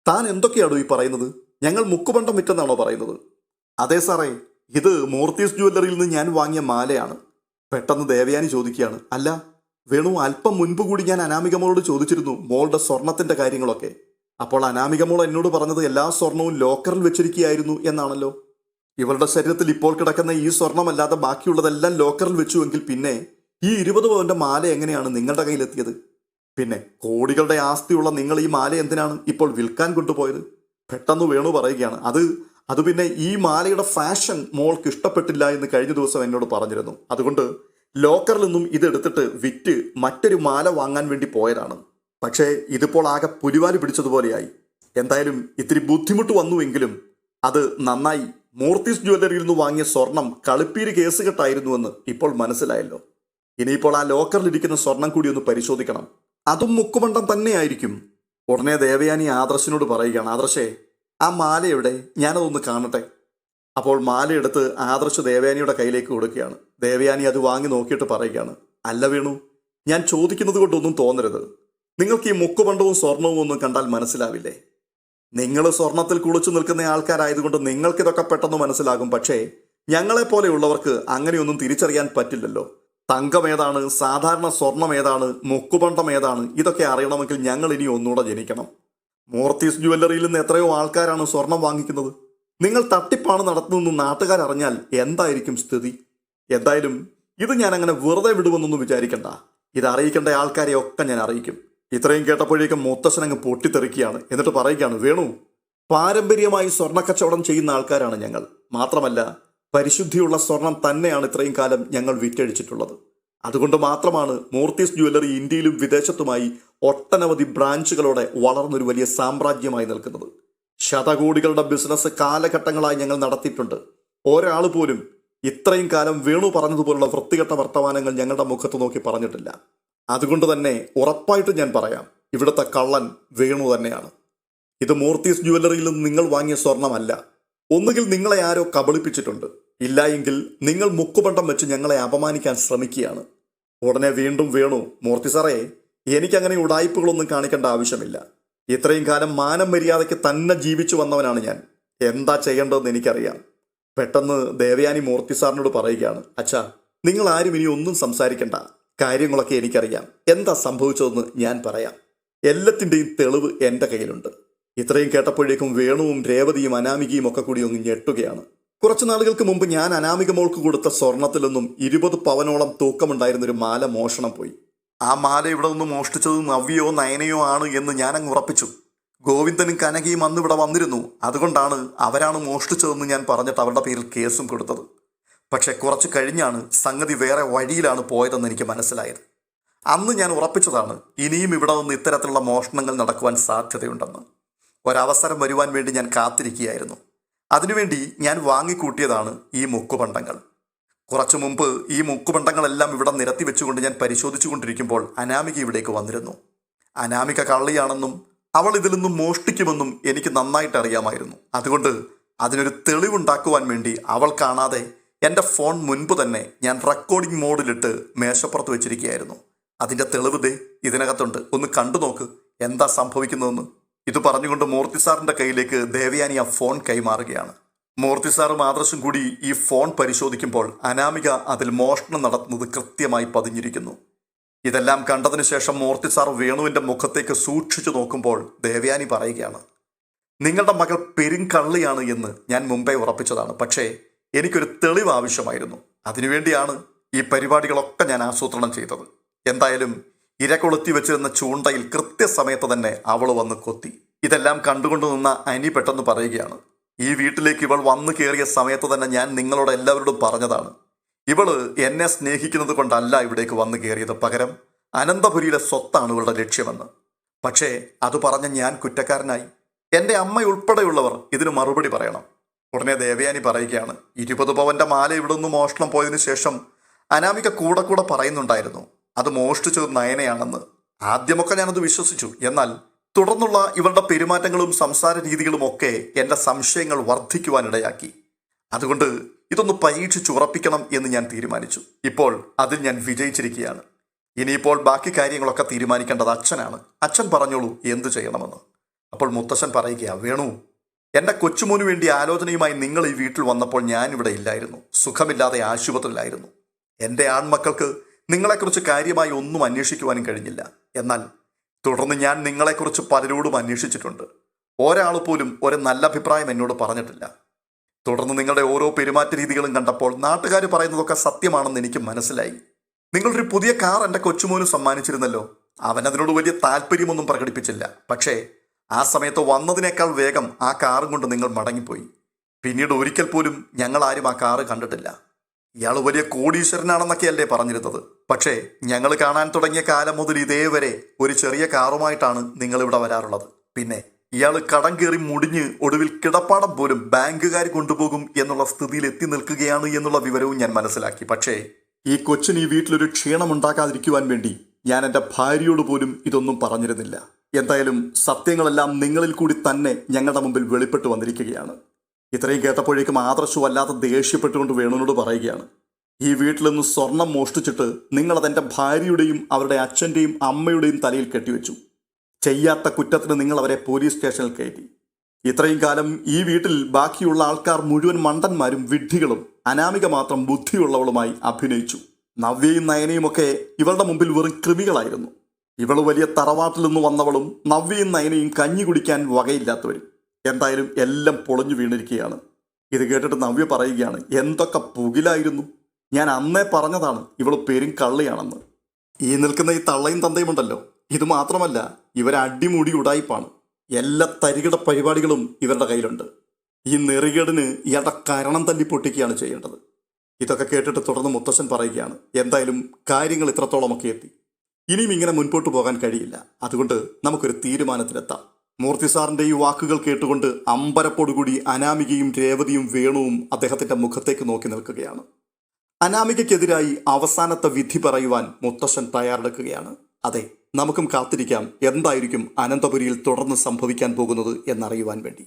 താൻ എന്തൊക്കെയാണോ ഈ പറയുന്നത്? ഞങ്ങൾ മുക്കുപണ്ടം വിറ്റെന്നാണോ പറയുന്നത്? അതെ സാറേ, ഇത് മൂർത്തീസ് ജ്വല്ലറിയിൽ നിന്ന് ഞാൻ വാങ്ങിയ മാലയാണ്. പെട്ടെന്ന് ദേവയാനി ചോദിക്കുകയാണ്, അല്ല വേണു, അല്പം മുൻപ് കൂടി ഞാൻ അനാമികമോളോട് ചോദിച്ചിരുന്നു മോളുടെ സ്വർണത്തിന്റെ കാര്യങ്ങളൊക്കെ. അപ്പോൾ അനാമികമോൾ എന്നോട് പറഞ്ഞത് എല്ലാ സ്വർണവും ലോക്കറിൽ വെച്ചിരിക്കുകയായിരുന്നു എന്നാണല്ലോ. ഇവരുടെ ശരീരത്തിൽ ഇപ്പോൾ കിടക്കുന്ന ഈ സ്വർണമല്ലാതെ ബാക്കിയുള്ളതെല്ലാം ലോക്കറിൽ വെച്ചുവെങ്കിൽ പിന്നെ ഈ 20 പവന്റെ മാല എങ്ങനെയാണ് നിങ്ങളുടെ കയ്യിലെത്തിയത്? പിന്നെ കോടികളുടെ ആസ്തിയുള്ള നിങ്ങൾ ഈ മാല എന്തിനാണ് ഇപ്പോൾ വിൽക്കാൻ കൊണ്ടുപോയത്? പെട്ടെന്ന് വേണു പറയുകയാണ്, അത് പിന്നെ ഈ മാലയുടെ ഫാഷൻ മോൾക്ക് ഇഷ്ടപ്പെട്ടില്ല എന്ന് കഴിഞ്ഞ ദിവസം എന്നോട് പറഞ്ഞിരുന്നു. അതുകൊണ്ട് ലോക്കറിൽ നിന്നും ഇതെടുത്തിട്ട് വിറ്റ് മറ്റൊരു മാല വാങ്ങാൻ വേണ്ടി പോയതാണ്. പക്ഷേ ഇതിപ്പോൾ ആകെ പുലിവാല് പിടിച്ചതുപോലെയായി. എന്തായാലും ഇത്തിരി ബുദ്ധിമുട്ട് വന്നുവെങ്കിലും അത് നന്നായി. മൂർത്തീസ് ജ്വല്ലറിയിൽ നിന്ന് വാങ്ങിയ സ്വർണം കളിപ്പീര് കേസുകെട്ടായിരുന്നുവെന്ന് ഇപ്പോൾ മനസ്സിലായല്ലോ. ഇനിയിപ്പോൾ ആ ലോക്കറിലിരിക്കുന്ന സ്വർണം കൂടി ഒന്ന് പരിശോധിക്കണം. അതും മുക്കുപണ്ടം തന്നെയായിരിക്കും. ഉടനെ ദേവയാനി ആദർശിനോട് പറയുകയാണ്, ആദർശേ, ആ മാല എവിടെ? ഞാനതൊന്ന് കാണട്ടെ. അപ്പോൾ മാലയെടുത്ത് ആദർശ് ദേവയാനിയുടെ കയ്യിലേക്ക് കൊടുക്കുകയാണ്. ദേവയാനി അത് വാങ്ങി നോക്കിയിട്ട് പറയുകയാണ്, അല്ല വേണു, ഞാൻ ചോദിക്കുന്നത് കൊണ്ടൊന്നും തോന്നരുത്. നിങ്ങൾക്ക് ഈ മുക്കുപണ്ടവും സ്വർണവും ഒന്നും കണ്ടാൽ മനസ്സിലാവില്ലേ? നിങ്ങൾ സ്വർണത്തിൽ കുളിച്ചു നിൽക്കുന്ന ആൾക്കാരായതുകൊണ്ട് നിങ്ങൾക്കിതൊക്കെ പെട്ടെന്ന് മനസ്സിലാകും. പക്ഷേ ഞങ്ങളെപ്പോലെയുള്ളവർക്ക് അങ്ങനെയൊന്നും തിരിച്ചറിയാൻ പറ്റില്ലല്ലോ. തങ്കം ഏതാണ്, സാധാരണ സ്വർണം ഏതാണ്, മുക്കുപണ്ടം ഏതാണ്, ഇതൊക്കെ അറിയണമെങ്കിൽ ഞങ്ങൾ ഇനി ഒന്നുകൂടെ ജനിക്കണം. മൂർത്തീസ് ജ്വല്ലറിയിൽ നിന്ന് എത്രയോ ആൾക്കാരാണ് സ്വർണം വാങ്ങിക്കുന്നത്. നിങ്ങൾ തട്ടിപ്പാണ് നടത്തുന്നതെന്ന് നാട്ടുകാരറിഞ്ഞാൽ എന്തായിരിക്കും സ്ഥിതി? എന്തായാലും ഇത് ഞാൻ അങ്ങനെ വെറുതെ വിടുമെന്നൊന്നും വിചാരിക്കണ്ട. ഇത് അറിയിക്കേണ്ട ആൾക്കാരെ ഒക്കെ ഞാൻ അറിയിക്കും. ഇത്രയും കേട്ടപ്പോഴേക്കും മുത്തശ്ശൻ അങ്ങ് പൊട്ടിത്തെറിക്കുകയാണ്. എന്നിട്ട് പറയുകയാണ്, വേണു, പാരമ്പര്യമായി സ്വർണ്ണക്കച്ചവടം ചെയ്യുന്ന ആൾക്കാരാണ് ഞങ്ങൾ. മാത്രമല്ല പരിശുദ്ധിയുള്ള സ്വർണം തന്നെയാണ് ഇത്രയും കാലം ഞങ്ങൾ വിറ്റഴിച്ചിട്ടുള്ളത്. അതുകൊണ്ട് മാത്രമാണ് മൂർത്തീസ് ജ്വല്ലറി ഇന്ത്യയിലും വിദേശത്തുമായി ഒട്ടനവധി ബ്രാഞ്ചുകളോടെ വളർന്നൊരു വലിയ സാമ്രാജ്യമായി നിൽക്കുന്നത്. ശതകോടികളുടെ ബിസിനസ് കാലഘട്ടങ്ങളായി ഞങ്ങൾ നടത്തിയിട്ടുണ്ട്. ഒരാൾ പോലും ഇത്രയും കാലം വേണു പറഞ്ഞതുപോലുള്ള വൃത്തികെട്ട വർത്തമാനങ്ങൾ ഞങ്ങളുടെ മുഖത്ത് നോക്കി പറഞ്ഞിട്ടില്ല. അതുകൊണ്ട് തന്നെ ഉറപ്പായിട്ടും ഞാൻ പറയാം, ഇവിടുത്തെ കള്ളൻ വേണു തന്നെയാണ്. ഇത് മൂർത്തീസ് ജ്വല്ലറിയിൽ നിന്ന് നിങ്ങൾ വാങ്ങിയ സ്വർണമല്ല. ഒന്നുകിൽ നിങ്ങളെ ആരോ കബളിപ്പിച്ചിട്ടുണ്ട്, ഇല്ല എങ്കിൽ നിങ്ങൾ മുക്കുപണ്ടം വെച്ച് ഞങ്ങളെ അപമാനിക്കാൻ ശ്രമിക്കുകയാണ്. ഉടനെ വീണ്ടും വേണു, മൂർത്തി സാറേ, എനിക്കങ്ങനെ ഉടായ്പകളൊന്നും കാണിക്കേണ്ട ആവശ്യമില്ല. ഇത്രയും കാലം മാനം മര്യാദയ്ക്ക് തന്നെ ജീവിച്ചു വന്നവനാണ് ഞാൻ. എന്താ ചെയ്യേണ്ടതെന്ന് എനിക്കറിയാം. പെട്ടെന്ന് ദേവയാനി മൂർത്തി സാറിനോട് പറയുകയാണ്, അച്ഛാ, നിങ്ങൾ ആരും ഇനി ഒന്നും സംസാരിക്കണ്ട. കാര്യങ്ങളൊക്കെ എനിക്കറിയാം. എന്താ സംഭവിച്ചതെന്ന് ഞാൻ പറയാം. എല്ലാത്തിൻ്റെയും തെളിവ് എൻ്റെ കയ്യിലുണ്ട്. ഇത്രയും കേട്ടപ്പോഴേക്കും വേണുവും രേവതിയും അനാമികയും ഒക്കെ കൂടി ഒന്ന് ഞെട്ടുകയാണ്. കുറച്ചു നാളുകൾക്ക് മുമ്പ് ഞാൻ അനാമിക മോൾക്ക് കൊടുത്ത സ്വർണത്തിൽ നിന്നും 20 പവനോളം തൂക്കമുണ്ടായിരുന്നൊരു മാല മോഷണം പോയി. ആ മാല ഇവിടെ നിന്ന് മോഷ്ടിച്ചത് നവ്യയോ നയനയോ ആണ് എന്ന് ഞാനങ്ങ് ഉറപ്പിച്ചു. ഗോവിന്ദനും കനകയും അന്ന് ഇവിടെ വന്നിരുന്നു. അതുകൊണ്ടാണ് അവരാണ് മോഷ്ടിച്ചതെന്ന് ഞാൻ പറഞ്ഞിട്ട് അവരുടെ പേരിൽ കേസും കൊടുത്തത്. പക്ഷെ കുറച്ച് കഴിഞ്ഞാണ് സംഗതി വേറെ വഴിയിലാണ് പോയതെന്ന് എനിക്ക് മനസ്സിലായത്. അന്ന് ഞാൻ ഉറപ്പിച്ചതാണ് ഇനിയും ഇവിടെ നിന്ന് ഇത്തരത്തിലുള്ള മോഷണങ്ങൾ നടക്കുവാൻ സാധ്യതയുണ്ടെന്ന്. ഒരവസരം വരുവാൻ വേണ്ടി ഞാൻ കാത്തിരിക്കുകയായിരുന്നു. അതിനുവേണ്ടി ഞാൻ വാങ്ങിക്കൂട്ടിയതാണ് ഈ മുക്കുപണ്ടങ്ങൾ. കുറച്ചു മുമ്പ് ഈ മുക്കുപണ്ടങ്ങളെല്ലാം ഇവിടെ നിരത്തി വെച്ചുകൊണ്ട് ഞാൻ പരിശോധിച്ചു കൊണ്ടിരിക്കുമ്പോൾ അനാമിക ഇവിടേക്ക് വന്നിരുന്നു. അനാമിക കള്ളിയാണെന്നും അവൾ ഇതിൽ നിന്നും മോഷ്ടിക്കുമെന്നും എനിക്ക് നന്നായിട്ട് അറിയാമായിരുന്നു. അതുകൊണ്ട് അതിനൊരു തെളിവുണ്ടാക്കുവാൻ വേണ്ടി അവൾ കാണാതെ എൻ്റെ ഫോൺ മുൻപ് തന്നെ ഞാൻ റെക്കോർഡിംഗ് മോഡിലിട്ട് മേശപ്പുറത്ത് വെച്ചിരിക്കുകയായിരുന്നു. അതിൻ്റെ തെളിവ് ദേ ഇതിനകത്തുണ്ട്. ഒന്ന് കണ്ടു നോക്ക് എന്താ സംഭവിക്കുന്നതെന്ന്. ഇത് പറഞ്ഞുകൊണ്ട് മൂർത്തി സാറിൻ്റെ കയ്യിലേക്ക് ദേവയാനി ആ ഫോൺ കൈമാറുകയാണ്. മൂർത്തി സാറും ആദർശും കൂടി ഈ ഫോൺ പരിശോധിക്കുമ്പോൾ അനാമിക അതിൽ മോഷണം നടത്തുന്നത് കൃത്യമായി പതിഞ്ഞിരിക്കുന്നു. ഇതെല്ലാം കണ്ടതിന് ശേഷം മൂർത്തി സാർ വേണുവിൻ്റെ മുഖത്തേക്ക് സൂക്ഷിച്ചു നോക്കുമ്പോൾ ദേവയാനി പറയുകയാണ്, നിങ്ങളുടെ മകൾ പെരുങ്കള്ളിയാണ് എന്ന് ഞാൻ മുമ്പേ ഉറപ്പിച്ചതാണ്. പക്ഷേ എനിക്കൊരു തെളിവ് ആവശ്യമായിരുന്നു. അതിനുവേണ്ടിയാണ് ഈ പരിപാടികളൊക്കെ ഞാൻ ആസൂത്രണം ചെയ്തത്. എന്തായാലും ഇരകൊളുത്തി വെച്ചിരുന്ന ചൂണ്ടയിൽ കൃത്യസമയത്ത് തന്നെ അവൾ വന്ന് കൊത്തി. ഇതെല്ലാം കണ്ടുകൊണ്ട് നിന്ന അനി പെട്ടെന്ന് പറയുകയാണ്, ഈ വീട്ടിലേക്ക് ഇവൾ വന്നു കയറിയ സമയത്ത് തന്നെ ഞാൻ നിങ്ങളോട് എല്ലാവരോടും പറഞ്ഞതാണ്, ഇവള് എന്നെ സ്നേഹിക്കുന്നത് കൊണ്ടല്ല ഇവിടേക്ക് വന്നു കയറിയത്, പകരം അനന്തപുരിയിലെ സ്വത്താണ് ഇവളുടെ ലക്ഷ്യമെന്ന്. പക്ഷേ അത് പറഞ്ഞ ഞാൻ കുറ്റക്കാരനായി. എൻ്റെ അമ്മ ഉൾപ്പെടെയുള്ളവർ ഇതിന് മറുപടി പറയണം. ഉടനെ ദേവയാനി പറയുകയാണ്, 20 പവന്റെ മാല ഇവിടെ നിന്ന് മോഷണം പോയതിനു ശേഷം അനാമിക കൂടെ പറയുന്നുണ്ടായിരുന്നു അത് മോഷ്ടിച്ചത് നയനയാണെന്ന്. ആദ്യമൊക്കെ ഞാനത് വിശ്വസിച്ചു. എന്നാൽ തുടർന്നുള്ള ഇവരുടെ പെരുമാറ്റങ്ങളും സംസാര രീതികളും ഒക്കെ എൻ്റെ സംശയങ്ങൾ വർദ്ധിക്കുവാനിടയാക്കി. അതുകൊണ്ട് ഇതൊന്ന് പരീക്ഷിച്ചുറപ്പിക്കണം എന്ന് ഞാൻ തീരുമാനിച്ചു. ഇപ്പോൾ അതിൽ ഞാൻ വിജയിച്ചിരിക്കുകയാണ്. ഇനിയിപ്പോൾ ബാക്കി കാര്യങ്ങളൊക്കെ തീരുമാനിക്കേണ്ടത് അച്ഛനാണ്. അച്ഛൻ പറഞ്ഞോളൂ എന്തു ചെയ്യണമെന്ന്. അപ്പോൾ മുത്തശ്ശൻ പറയുകയാണ്, വേണു, എൻ്റെ കൊച്ചുമോന് വേണ്ടി ആലോചനയുമായി നിങ്ങൾ ഈ വീട്ടിൽ വന്നപ്പോൾ ഞാനിവിടെ ഇല്ലായിരുന്നു. സുഖമില്ലാതെ ആശുപത്രിയിലായിരുന്നു. എൻ്റെ ആൺമക്കൾക്ക് നിങ്ങളെക്കുറിച്ച് കാര്യമായി ഒന്നും അന്വേഷിക്കുവാനും കഴിഞ്ഞില്ല. എന്നാൽ തുടർന്ന് ഞാൻ നിങ്ങളെക്കുറിച്ച് പലരോടും അന്വേഷിച്ചിട്ടുണ്ട്. ഒരാൾ പോലും ഒരു നല്ല അഭിപ്രായം എന്നോട് പറഞ്ഞിട്ടില്ല. തുടർന്ന് നിങ്ങളുടെ ഓരോ പെരുമാറ്റ രീതികളും കണ്ടപ്പോൾ നാട്ടുകാർ പറയുന്നതൊക്കെ സത്യമാണെന്ന് എനിക്ക് മനസ്സിലായി. നിങ്ങളൊരു പുതിയ കാർ എൻ്റെ കൊച്ചുമോന് സമ്മാനിച്ചിരുന്നല്ലോ. അവൻ അതിനോട് വലിയ താല്പര്യമൊന്നും പ്രകടിപ്പിച്ചില്ല. പക്ഷേ ആ സമയത്ത് വന്നതിനേക്കാൾ വേഗം ആ കാറും കൊണ്ട് നിങ്ങൾ മടങ്ങിപ്പോയി. പിന്നീട് ഒരിക്കൽ പോലും ഞങ്ങളാരും ആ കാറ് കണ്ടിട്ടില്ല. ഇയാൾ വലിയ കോടീശ്വരനാണെന്നൊക്കെയല്ലേ പറഞ്ഞിരുന്നത്. പക്ഷേ ഞങ്ങൾ കാണാൻ തുടങ്ങിയ കാലം മുതൽ ഇതേവരെ ഒരു ചെറിയ കാറുമായിട്ടാണ് നിങ്ങളിവിടെ വരാറുള്ളത്. പിന്നെ ഇയാൾ കടം കയറി മുടിഞ്ഞ് ഒടുവിൽ കിടപ്പാടം പോലും ബാങ്കുകാർ കൊണ്ടുപോകും എന്നുള്ള സ്ഥിതിയിൽ എത്തി നിൽക്കുകയാണ് എന്നുള്ള വിവരവും ഞാൻ മനസ്സിലാക്കി. പക്ഷേ ഈ കൊച്ചിന് ഈ വീട്ടിലൊരു ക്ഷീണമുണ്ടാക്കാതിരിക്കുവാൻ വേണ്ടി ഞാൻ എൻ്റെ ഭാര്യയോട് പോലും ഇതൊന്നും പറഞ്ഞിരുന്നില്ല. എന്തായാലും സത്യങ്ങളെല്ലാം നിങ്ങളിൽ കൂടി തന്നെ ഞങ്ങളുടെ മുമ്പിൽ വെളിപ്പെട്ട് വന്നിരിക്കുകയാണ്. ഇത്രയും കേട്ടപ്പോഴേക്കും ആദർശു വല്ലാതെ ദേഷ്യപ്പെട്ടുകൊണ്ട് വേണുവിനോട് പറയുകയാണ്, ഈ വീട്ടിൽ നിന്ന് സ്വർണം മോഷ്ടിച്ചിട്ട് നിങ്ങളതെൻ്റെ ഭാര്യയുടെയും അവരുടെ അച്ഛൻ്റെയും അമ്മയുടെയും തലയിൽ കെട്ടിവെച്ചു. ചെയ്യാത്ത കുറ്റത്തിന് നിങ്ങൾ അവരെ പോലീസ് സ്റ്റേഷനിൽ കയറ്റി. ഇത്രയും കാലം ഈ വീട്ടിൽ ബാക്കിയുള്ള ആൾക്കാർ മുഴുവൻ മണ്ടന്മാരും വിഡ്ഢികളും അനാമിക മാത്രം ബുദ്ധിയുള്ളവളുമായി അഭിനയിച്ചു. നവ്യയും നയനയും ഒക്കെ ഇവളുടെ മുമ്പിൽ വെറും കൃമികളായിരുന്നു. ഇവള് വലിയ തറവാട്ടിൽ നിന്ന് വന്നവളും നവ്യയും നയനയും കഞ്ഞി കുടിക്കാൻ വകയില്ലാത്തവരും. എന്തായാലും എല്ലാം പൊളിഞ്ഞു വീണിരിക്കുകയാണ്. ഇത് കേട്ടിട്ട് നവ്യ പറയുകയാണ്, എന്തൊക്കെ പുകിലായിരുന്നു, ഞാൻ അന്നേ പറഞ്ഞതാണ് ഇവള് പേരും കള്ളിയാണെന്ന്. ഈ നിൽക്കുന്ന ഈ തള്ളയും തന്തയും ഉണ്ടല്ലോ, ഇത് മാത്രമല്ല ഇവരടിമുടി ഉടായിപ്പാണ്. എല്ലാ തരികിട പരിപാടികളും ഇവരുടെ കയ്യിലുണ്ട്. ഈ നെറികേടിന് ഇയാളുടെ കരണം തല്ലി പൊട്ടിക്കുകയാണ് ചെയ്യേണ്ടത്. ഇതൊക്കെ കേട്ടിട്ട് തുടർന്ന് മുത്തശ്ശൻ പറയുകയാണ്, എന്തായാലും കാര്യങ്ങൾ ഇത്രത്തോളമൊക്കെ എത്തി, ഇനിയും ഇങ്ങനെ മുൻപോട്ട് പോകാൻ കഴിയില്ല. അതുകൊണ്ട് നമുക്കൊരു തീരുമാനത്തിലെത്താം. മൂർത്തി സാറിൻ്റെ ഈ വാക്കുകൾ കേട്ടുകൊണ്ട് അമ്പരപ്പോടുകൂടി അനാമികയും രേവതിയും വേണുവും അദ്ദേഹത്തിൻ്റെ മുഖത്തേക്ക് നോക്കി നിൽക്കുകയാണ്. അനാമികയ്ക്കെതിരായി അവസാനത്തെ വിധി പറയുവാൻ മുത്തശ്ശൻ തയ്യാറെടുക്കുകയാണ്. അതെ, നമുക്കും കാത്തിരിക്കാം എന്തായിരിക്കും അനന്തപുരിയിൽ തുടർന്ന് സംഭവിക്കാൻ പോകുന്നത് എന്നറിയുവാൻ വേണ്ടി.